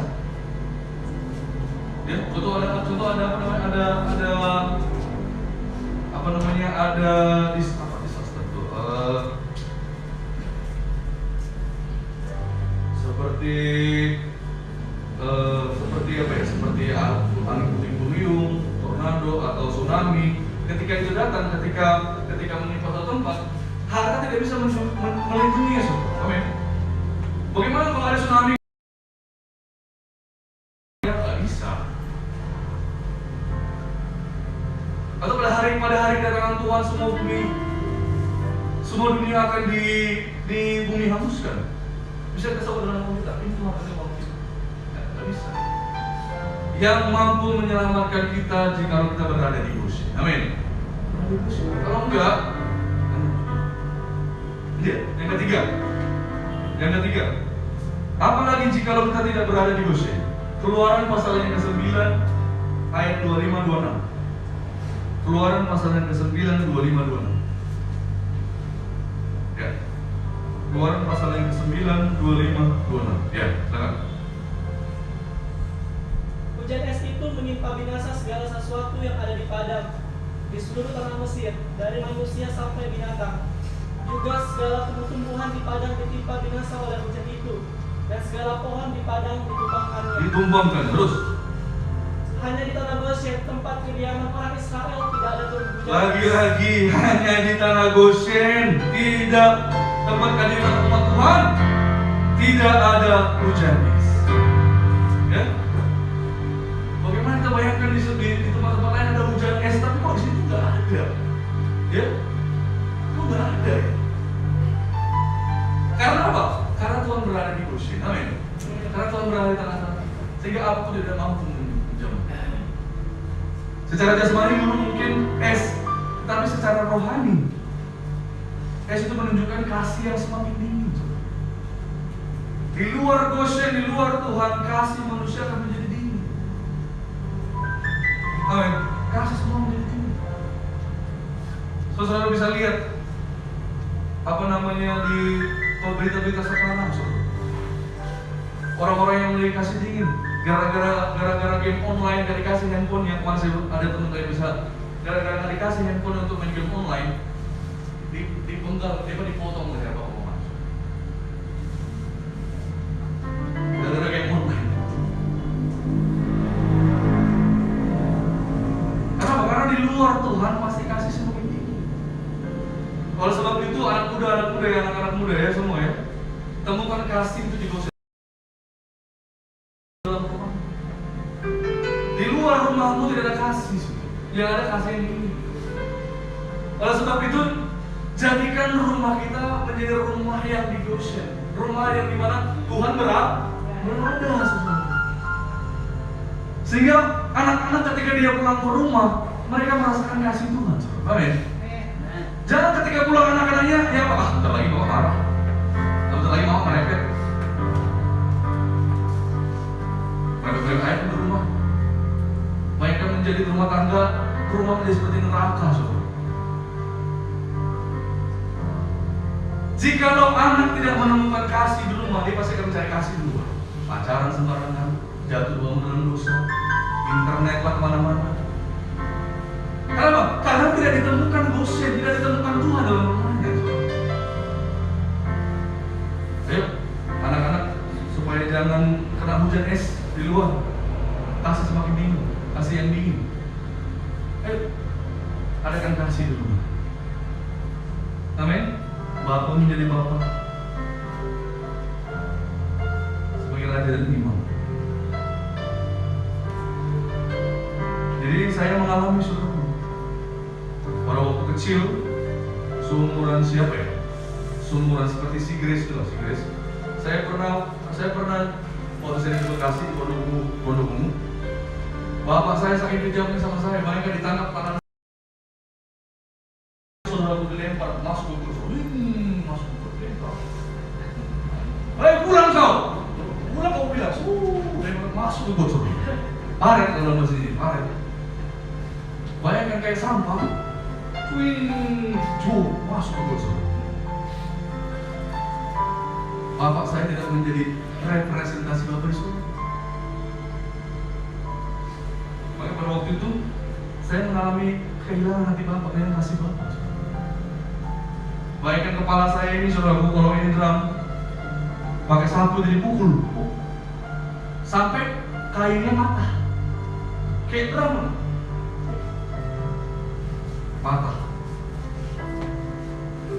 Ya, contoh ada disaster tuh. Seperti apa ya? Seperti angin puting beliung, tornado atau tsunami. Ketika itu datang, ketika menimpa satu tempat, harta tidak bisa melindunginya, saudara. Amin. Bagaimana kalau ada tsunami? Ya, nggak bisa. Atau pada hari kedatangan Tuhan semua dunia akan di bumi hanguskan. Bisa ke saudara kita, itu akan waktu. Nggak bisa. Yang mampu menyelamatkan kita jika kita berada di Goshen. Amin. Kalau enggak, yang ketiga, apalagi jika kita tidak berada di Goshen. Keluaran pasal yang ke-9 ayat 25-26. Keluaran pasal yang ke-9 25-26. Ya. Keluaran pasal yang ke-9 25-26. Ya, silakan. Hujan es itu menimpa binasa segala sesuatu yang ada di padang di seluruh tanah Mesir, dari manusia sampai binatang. Juga segala tumbuh-tumbuhan di padang ditimpa binasa oleh hujan itu, dan segala pohon di padang ditumbangkannya. Ditumbangkan terus. Hanya di tanah Goshen, tempat kediaman orang Israel, tidak ada turun hujan. Lagi-lagi hanya di tanah Goshen, tidak tempat kediaman umat Tuhan, tidak ada hujan es. Ya? Bagaimana kita bayangkan di tempat-tempat lain ada hujan es, tapi kok di situ nggak ada? Ya? Kok nggak ada ya? Karena apa? Karena Tuhan berada di Goshen. Amin. Karena Tuhan berada di tengah-tengah, sehingga apapun tidak mampu menjamah. Secara jasmani dulu mungkin es, tapi secara rohani es itu menunjukkan kasih yang semakin dingin. Di luar Goshen, di luar Tuhan, kasih manusia akan menjadi dingin. Amin. Kasih semua menjadi dingin. Saudara bisa lihat apa namanya di berita-berita sekarang, saudara. Orang-orang yang mulai kasih dingin gara-gara game online, gak dikasih handphone. Yang masih ada teman saya bisa gara-gara gak dikasih handphone untuk main game online, dipenggal, dipotong oleh apa omongan. Gara-gara game online. Kenapa? Karena di luar Tuhan pasti kasih semakin tinggi. Oleh sebab itu anak muda ya semua ya, temukan kasih itu di Goshen. Di luar rumahmu tidak ada kasih, yang ada kasih yang ini. Oleh sebab itu, jadikan rumah kita menjadi rumah yang di Goshen, rumah yang dimana Tuhan berada, sehingga anak-anak ketika dia pulang ke rumah, mereka merasakan kasih Tuhan. Amin. Jangan ketika pulang anak-anaknya, ya Pak, bentar lagi Bapak marah, bentar lagi Mama merepet. Mereka air di rumah. Mereka menjadi rumah tangga, rumah menjadi seperti neraka, saudara. Jikalau anak tidak menemukan kasih di rumah, dia pasti akan mencari kasih di luar. Pacaran sembarangan, jatuh dalam dosa, internet lah kemana-mana. Kenapa? Karena tidak ditemukan Goshen, tidak ditemukan Tuhan dalam rumahnya. Ayo, anak-anak, supaya jangan kena hujan es di luar, kasih semakin dingin, kasih yang dingin. Ayo, adakan kasih di rumah. Amin. Bapak menjadi bapak sebagai raja dan imam. Jadi saya mengalami saudara, pada waktu kecil, seumuran siapa ya? Seumuran seperti si Grace itu lah, si Grace. Saya pernah waktu saya di Bekasi, di Pondok Ungu, bapak saya sakit kejamnya sama saya, mereka ditangkap tangan saudara, dilempar masuk ke kursi, masuk ke lempar. Ayo pulang kau bilang, lempar masuk ke kursi. Paret kalau masih ini, paret. Bayangkan kayak sampah, masuk ke kursi. Bapak saya tidak menjadi representasi Bapak di surga. Maka pada waktu itu saya mengalami kehilangan hati Bapak dan kasih Bapak. Bayangkan kepala saya ini, saudaraku, kalau ini drum pakai sapu dipukul sampai kainnya patah, kayak drum patah.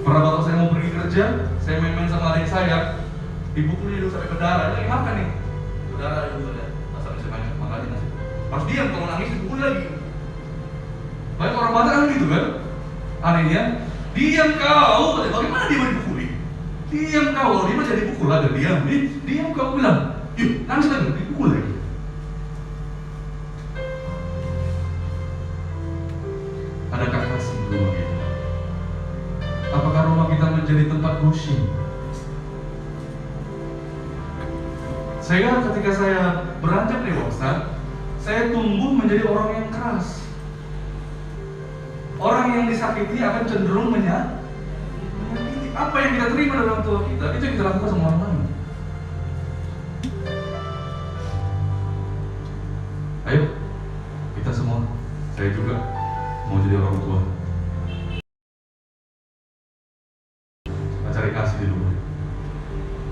Pernah Bapak saya mau pergi kerja, saya main-main sama adik saya, dipukulnya dulu sampai berdarah. Lagi makan nih, berdarah itu saja. Sampai saya banyak makan nasi. Pas diam, kalau nangis dipukul lagi. Banyak orang Batak kan gitu kan? Anehnya, diam kau, bagaimana dia mau dipukuli? Diam kau, kalau dia mah jadi pukul aja, diam kau bilang, yuk nangis lagi, dipukul lagi. Adakah kasih di rumah kita? Apakah rumah kita menjadi tempat Goshen? Sehingga ketika saya beranjak dewasa, saya tumbuh menjadi orang yang keras. Orang yang disakiti akan cenderung menyakiti. Apa yang kita terima dari orang tua kita, itu yang kita lakukan sama orang lain. Ayo, Saya juga mau jadi orang tua. Cari kasih di luar.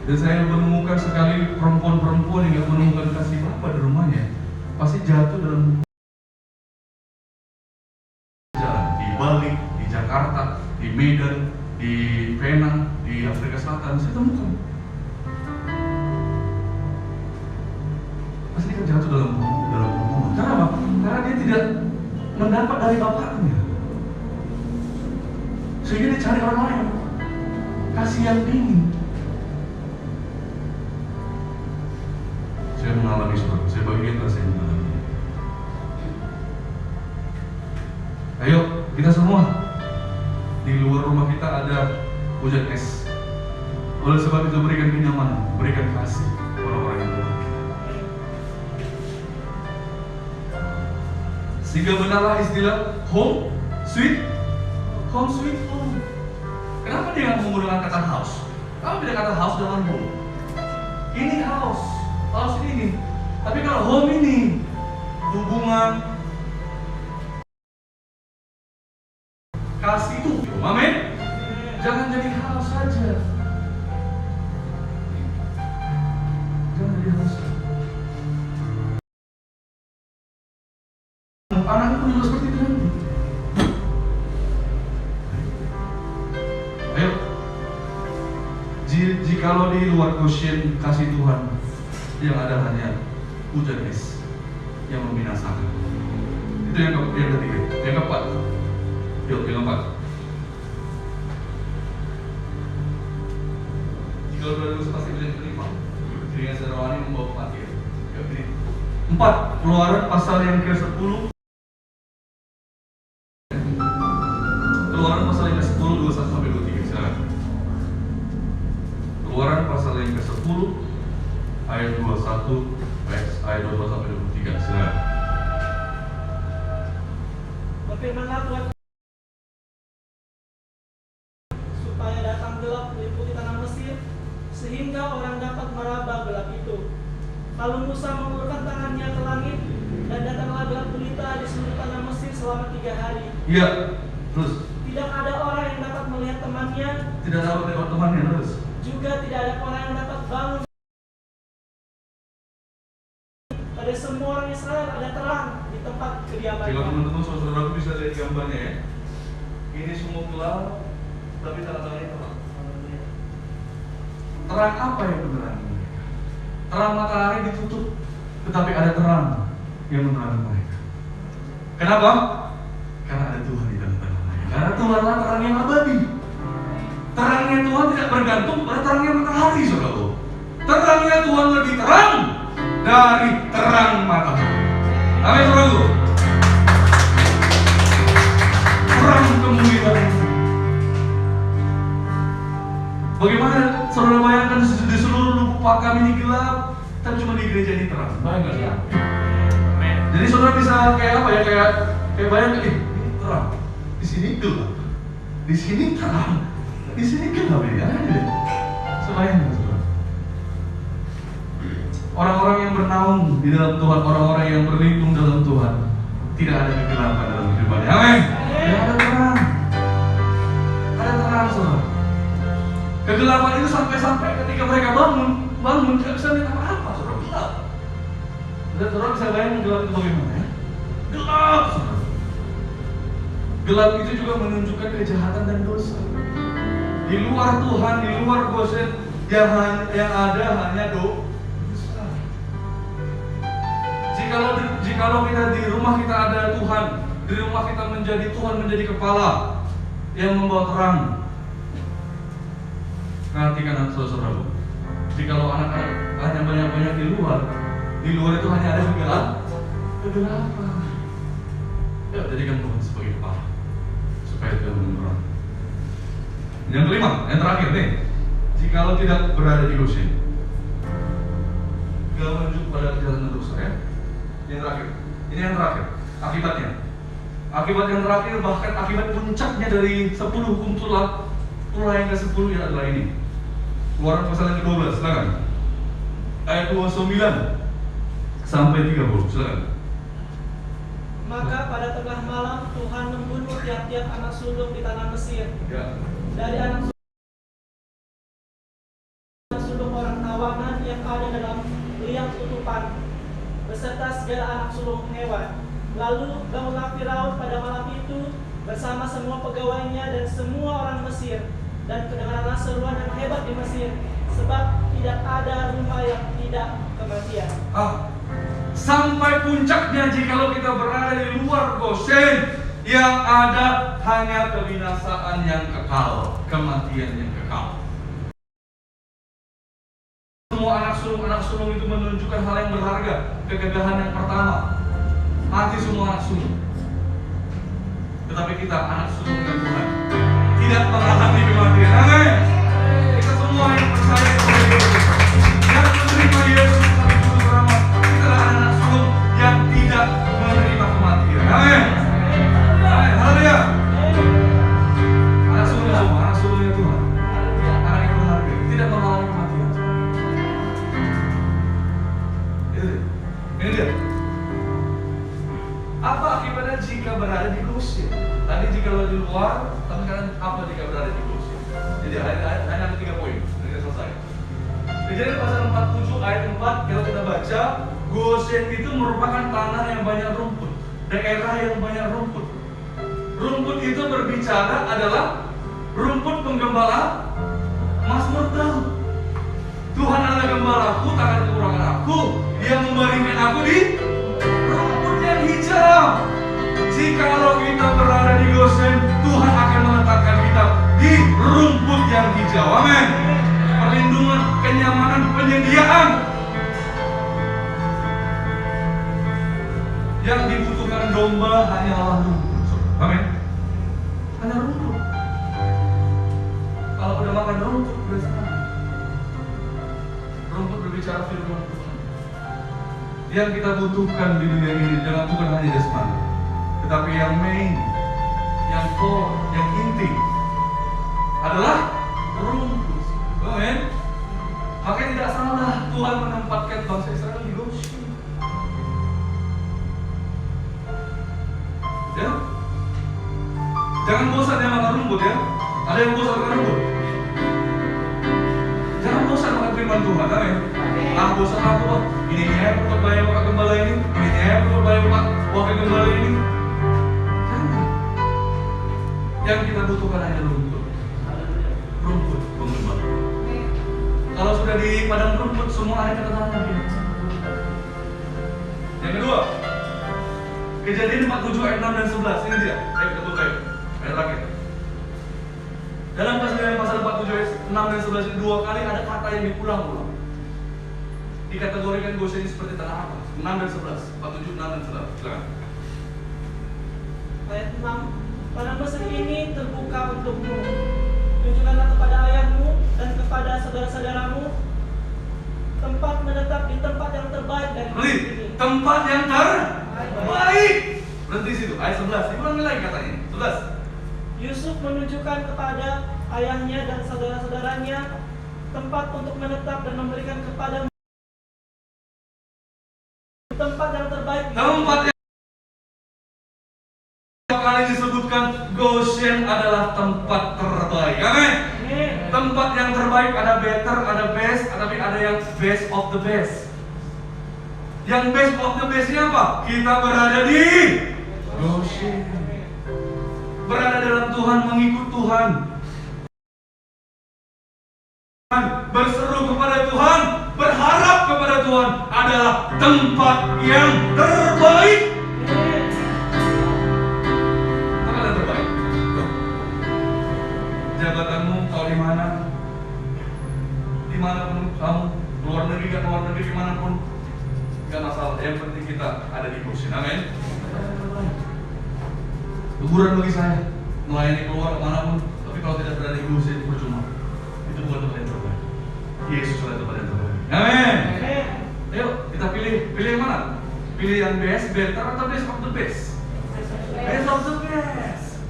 Dan saya menemukan sekali perempuan-perempuan yang gak menemukan kasih Bapa di rumahnya, pasti jatuh dalam jalan, di Bali, di Jakarta, di Medan, di Penang, di Afrika Selatan. Saya temukan pasti dia jatuh dalam hubungan. Kenapa? Karena dia tidak mendapat dari bapaknya, sehingga dia cari orang lain. Kasih yang dingin. Saya mengalami saudara, saya bagian saya mengalami. Ayo, kita semua di luar rumah kita ada hujan es. Oleh sebab itu berikan kenyamanan, berikan kasih orang-orang yang luar kita. Sehingga benarlah istilah home sweet home. Kenapa dia nggak menggunakan kata house? Kenapa beda kata house dengan home? Ini house ini. Tapi kalau home ini hubungan kasih itu, amin. Jangan jadi house saja. Jangan jadi house. Anakku pun juga seperti itu nanti. Ayo, jikalau di luar quotient kasih Tuhan, yang ada hanya hujan es yang membinasakan. Itu yang ketiga. Yang keempat. Yang keempat. Jikalau dua dosa pasti boleh terima. Dengan serawani membawa kematian. Yuk, ini. 4. Keluaran pasal yang ke-10. Keluaran pasal yang ke-10 21-23. Silakan. Keluaran pasal yang ke-10 ayat 21 ayat 22-23. Silakan. Berfirmanlah Tuhan supaya datang gelap meliputi tanah Mesir, sehingga orang dapat meraba gelap itu. Lalu Musa mengulurkan tangannya ke langit, dan datanglah gelap gulita di seluruh tanah Mesir selama 3 hari. Iya, terus. Tidak ada orang yang dapat melihat temannya. Tidak dapat melihat temannya, terus. Juga tidak ada orang yang dapat bangun. Pada semua orang Israel ada terang di tempat kediamannya. Kalau teman-teman saudara-saudaraku bisa lihat gambarnya ya. Ini semua gelap, tapi tanda-tandanya terang. Terang apa yang menerangi mereka? Terang matahari ditutup, tetapi ada terang yang menerangi mereka. Kenapa? Karena ada Tuhan di dalam mereka. Karena Tuhanlah terang yang abadi. Terangnya Tuhan tidak bergantung pada terangnya matahari, saudara. Terangnya Tuhan lebih terang dari terang matahari. Amin, saudara. Terang kemuliaan. Bagaimana saudara bayangkan di seluruh lubuk pakam ini gelap, tapi cuma di gereja ini terang. Bayangkan ya. Jadi saudara bisa kayak apa ya? Kayak bayangkan ini terang. Di sini gelap. Di sini terang. Di sini gelap ya. Sebayangkan saudara. Orang-orang yang bernaung di dalam Tuhan, orang-orang yang berlindung dalam Tuhan, tidak ada kegelapan dalam kehidupannya. Amin. Ada terang. Ada terang, saudara. Kegelapan itu sampai ketika mereka bangun tidak bisa lihat apa-apa, saudara, gelap. Dan saudara bisa bayangkan gelap itu bagaimana ya? Gelap, saudara. Gelap itu juga menunjukkan kejahatan dan dosa. Di luar Tuhan, di luar Gosen, yang ada hanya dosa. Jikalau kita di rumah kita ada Tuhan, di rumah kita Tuhan menjadi kepala yang membawa terang. Perhatikan anak saudara. Jikalau anak-anak hanya banyak-banyak di luar itu hanya ada kegelapan. Ya, jadikan Tuhan sebagai kepala supaya Tuhan menerang. Yang kelima, yang terakhir nih, jikalau tidak berada di Goshen, gak menunjuk pada kejahatan dosa ya. Yang terakhir, ini yang terakhir, akibatnya. Akibat yang terakhir, bahkan akibat puncaknya dari 10 hukum tulah yang ke-10 ya adalah ini. Keluaran pasal yang ke-12, silakan. Ayat 29 sampai 30, silakan. Maka pada tengah malam Tuhan membunuh tiap-tiap anak sulung di tanah Mesir. Ya. Dari anak sulung orang tawanan yang ada dalam liang tutupan, beserta segala anak sulung hewan. Lalu bangunlah Firaun pada malam itu bersama semua pegawainya dan semua orang Mesir, dan kedengaranlah seruan yang hebat di Mesir, sebab tidak ada rumah yang tidak kematian. Sampai puncaknya jikalau kita berada di luar Gosen, yang ada hanya kebinasaan yang kekal, kematian yang kekal. Semua anak sulung itu menunjukkan hal yang berharga. Kegagahan yang pertama, mati semua anak sulung. Tetapi kita anak sulung dan Tuhan tidak mengalami kematian. Amin. Kita semua yang percaya kepada Yesus, yang menerima Yesus sebagai juru selamat, kita adalah anak sulung yang tidak menerima kematian. Amin. Haleluya. Anak sulung semua, anak sulungnya Tuhan, anak yang berharga, tidak mengalami kematian. Ini dia. Apa akibatnya jika berada di Gosen? Tadi jika di luar, tapi sekarang apa jika berada di Gosen? Jadi hanya ada 3 poin. Sudah selesai. Kejadian pasal 47 ayat 4, kalau kita baca, Gosen itu merupakan tanah yang banyak rumput, daerah yang banyak rumput. Rumput itu berbicara adalah rumput penggembala Mazmur Daud. Tuhan adalah gembalaku, takkan kekurangan aku. Dia membaringkan aku di rumput yang hijau. Jikalau kita berada di Gosen, Tuhan akan meletakkan kita di rumput yang hijau. Amin. Perlindungan, kenyamanan, penyediaan. Yang dibutuhkan domba hanyalah rumput. Amin. Hanya rumput. Kalau udah makan rumput, udah senang. Rumput berbicara firman Tuhan. Yang kita butuhkan di dunia ini jangan bukan hanya jasmani, tetapi yang main, yang core, yang inti adalah rumput. Amin. Makanya tidak salah Tuhan menempatkan bangsa Israel di Gosen. Ya? Jangan bosan ya makan rumput ya. Ada yang bosan makan rumput? Jangan bosan makan firman Tuhan. Amin. Bosan aku Pak. Ini ya buat bayar Pak gembala ini. Ini ya buat bayar Pak wakil gembala ini. Jangan. Yang kita butuhkan hanya rumput. Rumput penggembala. Kalau sudah di padang rumput semua ada ketenangan. Yang kedua, Kejadian 47 ayat 6 dan 11. Ini dia. Ayo kita buka yuk. Ayat terakhir. Dalam pasal 47 ayat 6 dan 11 ini 2 kali ada kata yang diulang-ulang. Dikategorikan Gosen ini seperti tanah apa? 6 dan 11. 47, 6 dan 11. Silakan. Ayat 6. Padang Mesir ini terbuka untukmu. Tunjukkanlah kepada ayahmu dan kepada saudara-saudaramu tempat menetap di tempat yang terbaik dari Berhenti. ini. Tempat yang terbaik. Berhenti situ. Ayat 11. Diulangi lagi katanya. 11. Yusuf menunjukkan kepada ayahnya dan saudara-saudaranya tempat untuk menetap dan memberikan kepada tempat yang terbaik. Tempat yang kali disebutkan Gosen adalah tempat terbaik. Amin. Tempat yang terbaik, ada better, ada best, tapi ada yang best of the best. Yang best of the bestnya apa? Kita berada di Gosen. Berada dalam Tuhan, mengikut Tuhan, berseru kepada Tuhan, berharap kepada Tuhan adalah tempat yang terbaik. Tempat yang terbaik. Jabatanmu kau di mana? Dimanapun kamu, luar negeri kan luar negeri dimanapun, gak masalah. Yang penting kita ada di Gosen. Amin. Hiburan bagi saya melayani keluar kemanapun, tapi kalau tidak berada di Gosen percuma. Itu bukan tempat yang terbaik. Yesus adalah tempat yang terbaik. Amin. Ayo kita pilih yang mana? Pilih yang best, better, atau best of the best? Best of the best.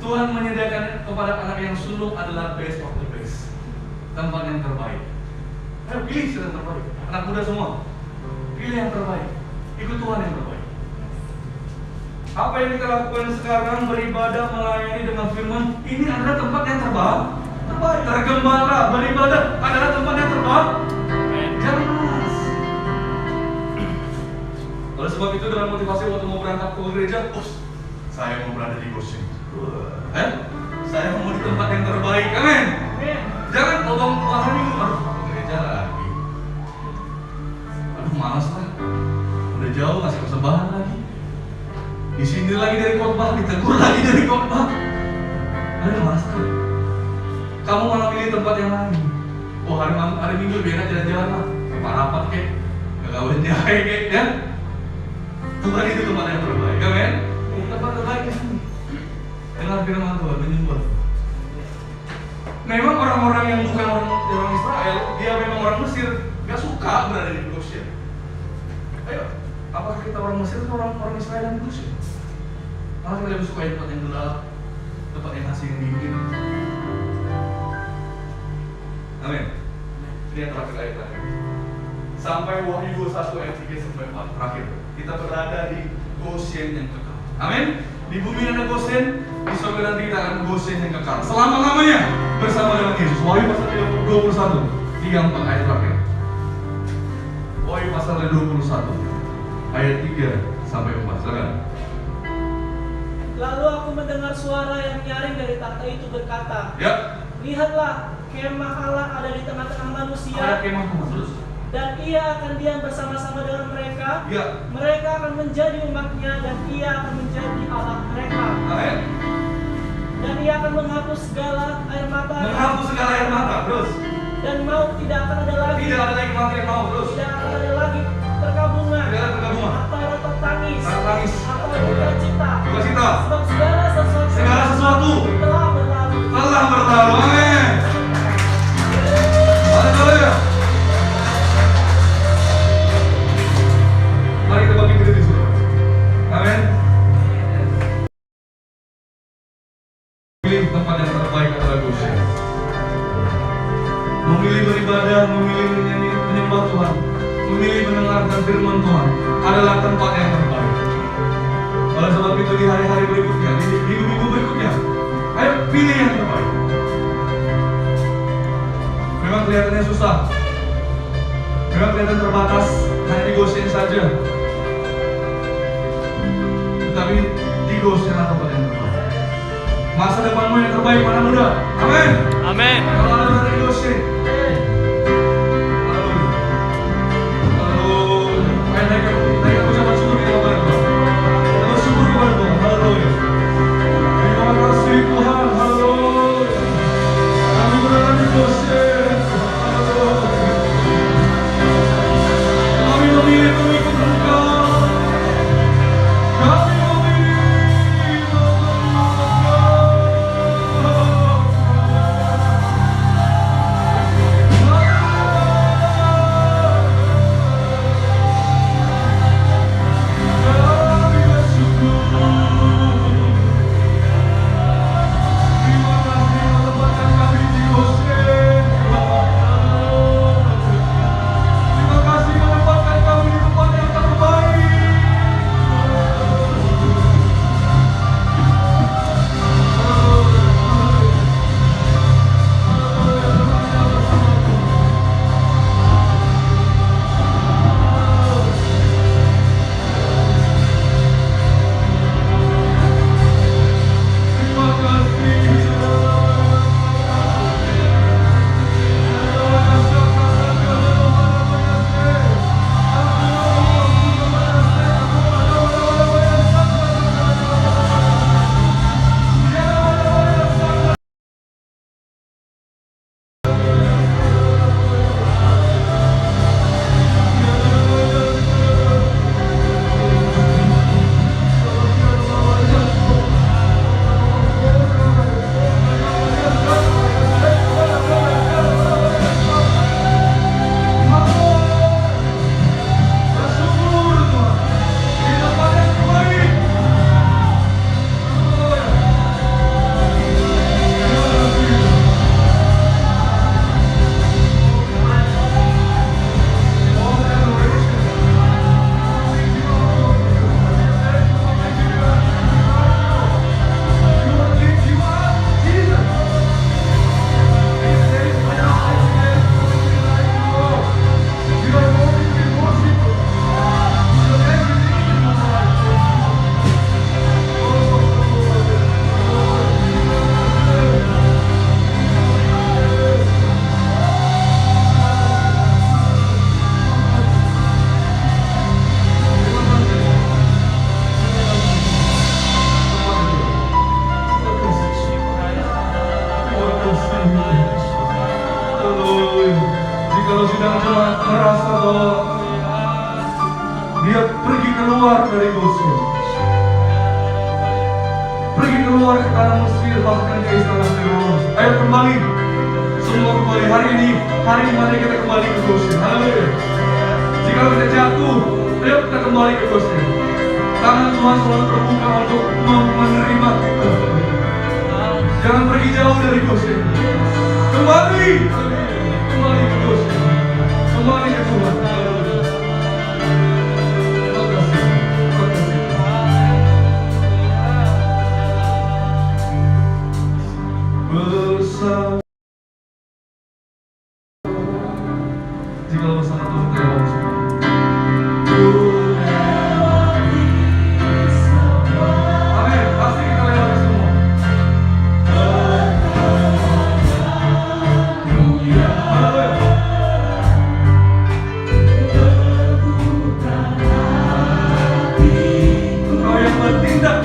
Tuhan menyediakan kepada anak yang sulung adalah best of the best. Tempat yang terbaik. Ayo pilih yang terbaik. Anak muda semua, pilih yang terbaik. Ikut Tuhan yang terbaik. Apa yang kita lakukan sekarang, beribadah, melayani dengan firman, ini adalah tempat yang terbaik. Tergembala, beribadah adalah tempat yang terbaik. Jelas. Oleh sebab itu, dengan motivasi waktu mau berangkat ke gereja, saya mau berada di Goshen. Saya mau di tempat yang terbaik. Amin. Jangan lobang hari minggu harus ke gereja lagi. Aduh, malas lah. Udah jauh ngasih persembahan lagi. Di sini lagi dari khotbah, ditegur lagi dari khotbah. Aduh, malas lah. Kamu malah pilih tempat yang lain. Oh, hari minggu lebih enak jalan-jalan lah. Rapat kek, kegawin jahe kek, ya. Bukan itu tempat yang terbaik, amin. Tempat terbaik di sini. Dengar firman Tuhan, menyembah. Memang orang-orang yang bukan orang Israel, dia memang orang Mesir, gak suka berada di Goshen. Ayo, apakah kita orang Mesir atau orang Israel yang di Goshen? Malah kita lebih suka tempat yang gelap, tempat yang asing yang dingin. Amin. Ini yang terakhir ayat terakhir. Sampai Wahyu 21 ayat 3 sampai 4 terakhir. Kita berada di Goshen yang kekal. Amin. Di bumi ada Goshen, di surga nanti kita akan Goshen yang kekal selama-lamanya bersama dengan Yesus. Wahyu pasal 21 3-4 ayat terakhir. Wahyu pasal 21 ayat 3 sampai 4. Silakan. Lalu aku mendengar suara yang nyaring dari takhta itu berkata, Ya. lihatlah, kemah Allah ada di tengah-tengah manusia. Ada kemah terus. Dan ia akan diam bersama-sama dengan mereka. Ya. Mereka akan menjadi umatnya dan ia akan menjadi Allah mereka. Amin. Dan ia akan menghapus segala air mata. Menghapus segala air mata terus. Dan maut tidak akan ada lagi. Tidak ada lagi kematian maut terus. Tidak akan ada lagi perkabungan. Tidak ada perkabungan. Atau rotot tangis. Tangis. Atau duka-cita. Duka-cita. Sebab segala sesuatu telah berlalu. Telah berlalu. Amin. Haleluya. Mari kita bagi diri dulu. Amin. Pilih tempat yang terbaik adalah Goshen. Memilih beribadah, memilih menyanyi, menyembah Tuhan, memilih mendengarkan firman Tuhan adalah tempat yang terbaik. Oleh sebab itu di hari-hari berikutnya, di minggu-minggu berikutnya, ayo pilih yang terbaik. Memang kelihatannya susah, memang kelihatan terbatas, hanya di Goshen saja. Tetapi di Goshen adalah tempat yang terbaik. Masa depanmu yang terbaik mana muda? Amin. Amin. Kalau ada berada di Goshen. Haleluya. Ayo naikkan ucapan syukur kita kepada Tuhan. Kita bersyukur kepada Tuhan. Haleluya. Terima kasih Tuhan. Haleluya. Kami berada di Goshen. Haleluya. Kami memilih mengikut Engkau. Kami memilih mengikut Engkau. Haleluya. Jikalau sedang jemaat merasa bahwa dia pergi keluar dari Goshen, pergi keluar ke tanah Mesir, bahkan ke istana Firaun, ayo kembali, semua kembali. Hari ini hari dimana kita kembali ke Goshen. Haleluya. Jika kita jatuh, ayo kita kembali ke Goshen. Tangan Tuhan selalu terbuka untuk menerima kita. Jangan pergi jauh dari Goshen. Kembali, kembali ke Goshen, kembali ke Tuhan. Terima kasih, terima kasih. Bersama, jika bersama Tuhan kita lewat semua. Amin, pasti kita lewati semua. Kau yang bertindak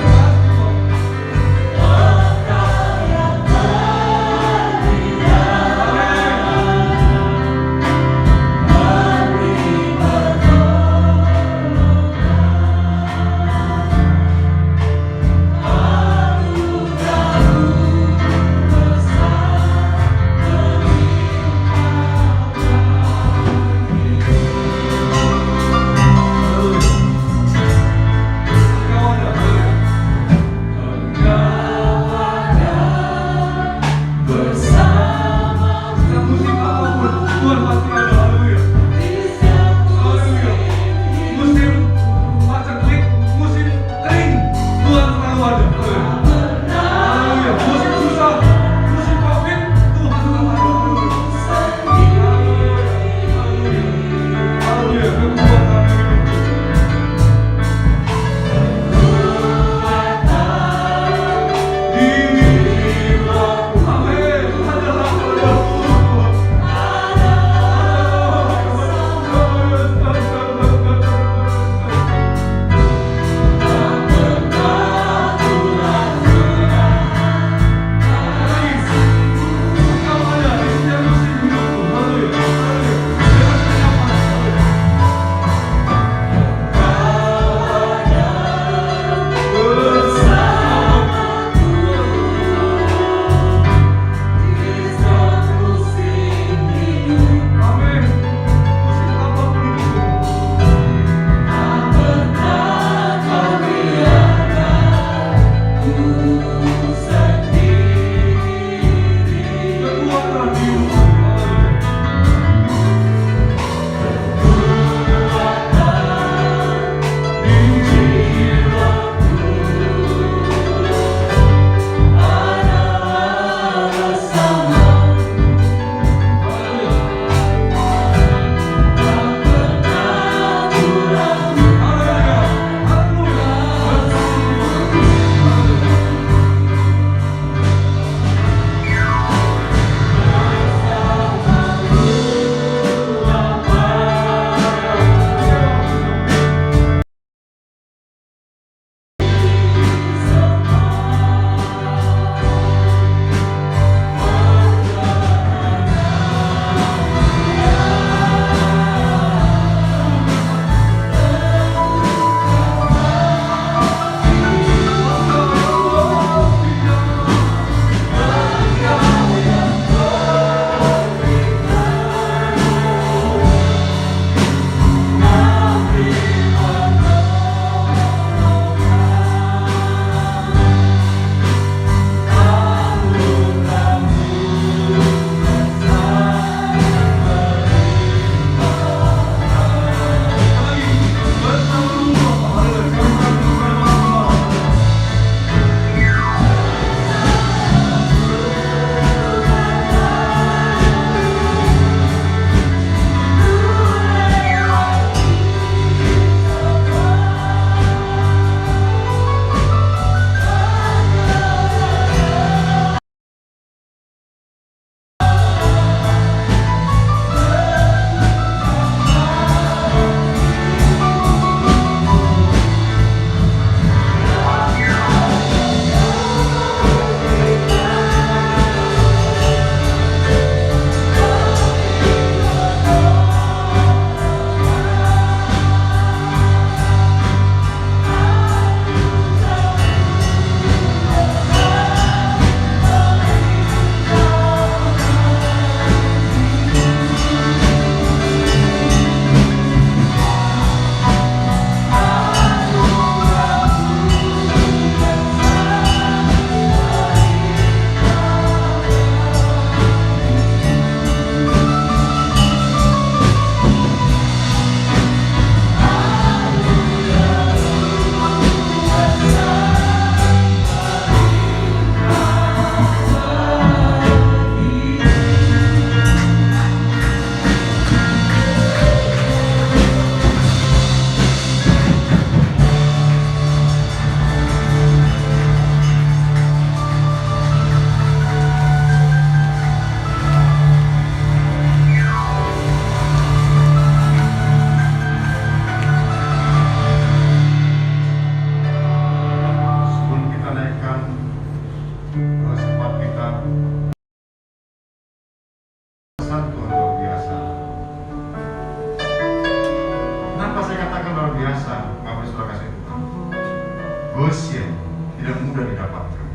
Goshen tidak mudah didapatkan.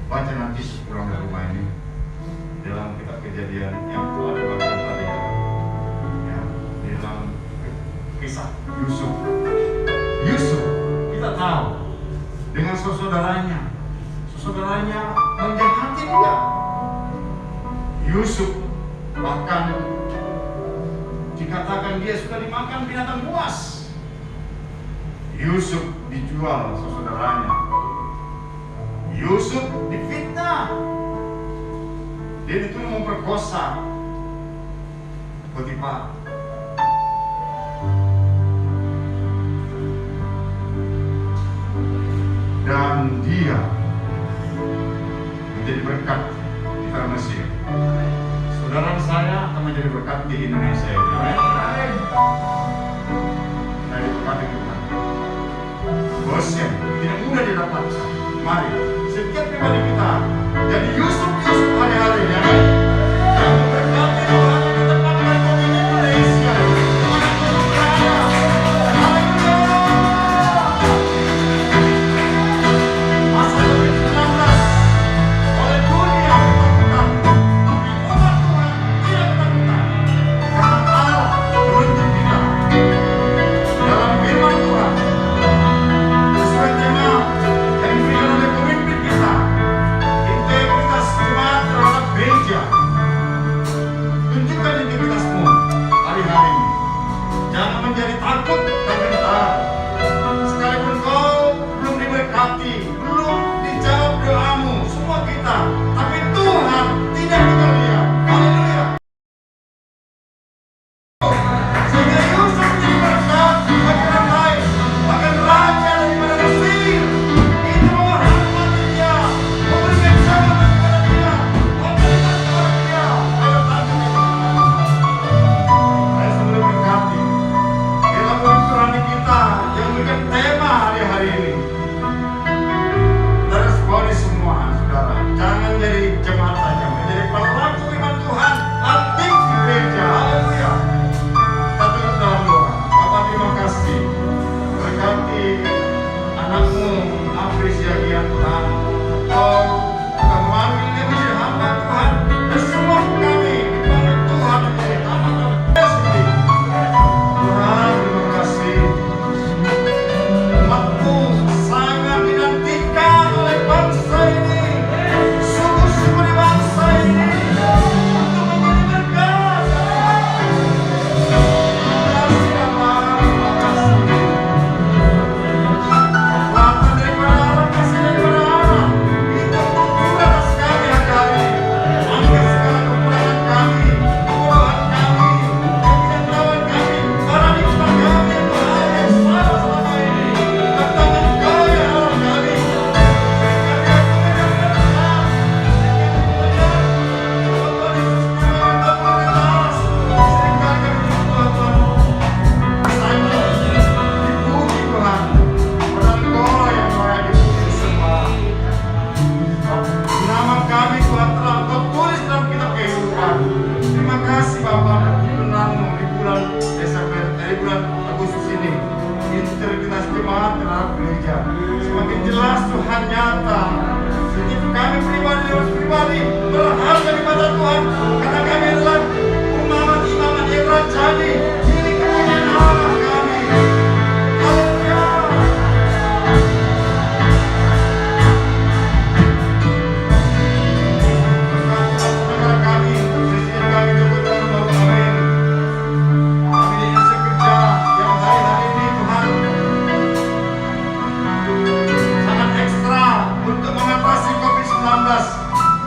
Baca nanti pulang dari rumah ini dalam kitab Kejadian yang telah dibacakan tadi ya, di dalam kisah Yusuf. Yusuf kita tahu dengan saudaranya menjahati dia. Yusuf bahkan dikatakan dia sudah dimakan binatang buas. Yusuf dijual saudaranya. Yusuf difitnah. Dia dituduh memperkosa Potifar. Dan dia menjadi berkat di tanah Mesir. Saudara saya akan menjadi berkat di Indonesia ini. Amin. Saya diberkati Tuhan. Goshen tidak mudah didapatkan. Mari setiap pribadi kita jadi Yusuf hari-hari ya. Yang memberkati Tuhan di tempat di Indonesia.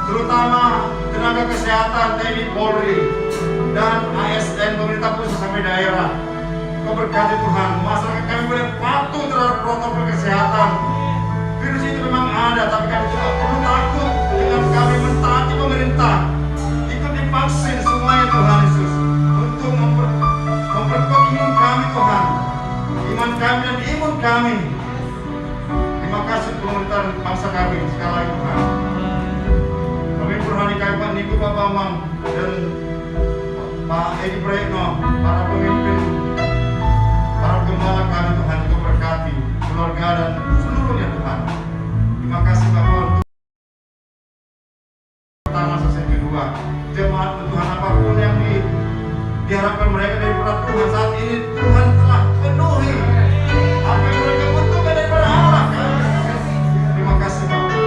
Terutama tenaga kesehatan TNI Polri dan ASN pemerintah pusat sampai daerah. Kau berkati Tuhan, masyarakat kami boleh patuh terhadap protokol kesehatan. Virus itu memang ada, tapi kami juga perlu takut dengan kami mentaati pemerintah. Ikut divaksin semuanya Tuhan Yesus untuk memperkuat imun kami Tuhan, iman kami dan imun kami. Terima kasih pemerintahan bangsa kami sekali lagi Tuhan. Kami berhani kami Pak Niko, Pak Bambang dan Pak Edi Praetno, para pemimpin, para gembala kami Tuhan, juga berkati keluarga dan seluruhnya Tuhan. kedua, jemaat Tuhan apapun yang diharapkan mereka daripada Tuhan saat ini, Tuhan telah penuhi apa yang mereka butuhkan daripada Allah. Terima kasih Bapak.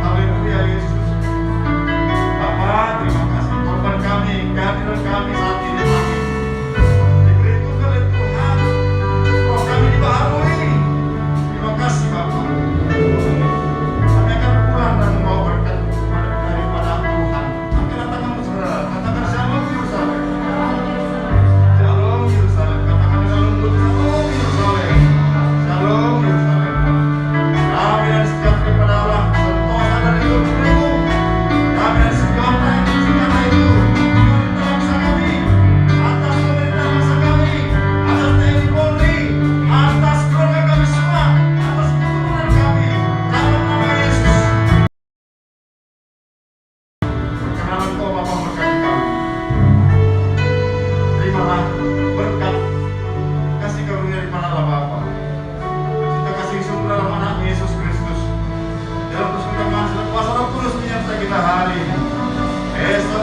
Haleluya Yesus. Bapak, terima kasih korban kami, kehadiran kami saat ini kami diberi Tuhan oleh Tuhan, roh kami dibaharui. Terima kasih Bapak. Kami akan pulang dan membawa berkat daripada Tuhan. Angkatlah tanganmu saudara, katakan Shalom Yerusalem. Shalom Yerusalem. Katakan dengan lembut, Shalom Yerusalem. Shalom Yerusalem. Damai dan sejahtera kepada Allah, sentosa dari hidupmu. Damai dan sejahtera itu dalam masa kami, atas pemerintah masa kami, atas TNI Polri, atas keluarga kami semua, atas keturunan kami. Dalam nama Yesus. Berkenan Engkau Bapa memberkati kami. Terimalah berkat kasih karunia daripada Allah Bapa. Cinta kasih sumber dalam anak Yesus Kristus. Dalam terus kita mengajar kuasa Roh Kudus menyertai kita hari ini. Esok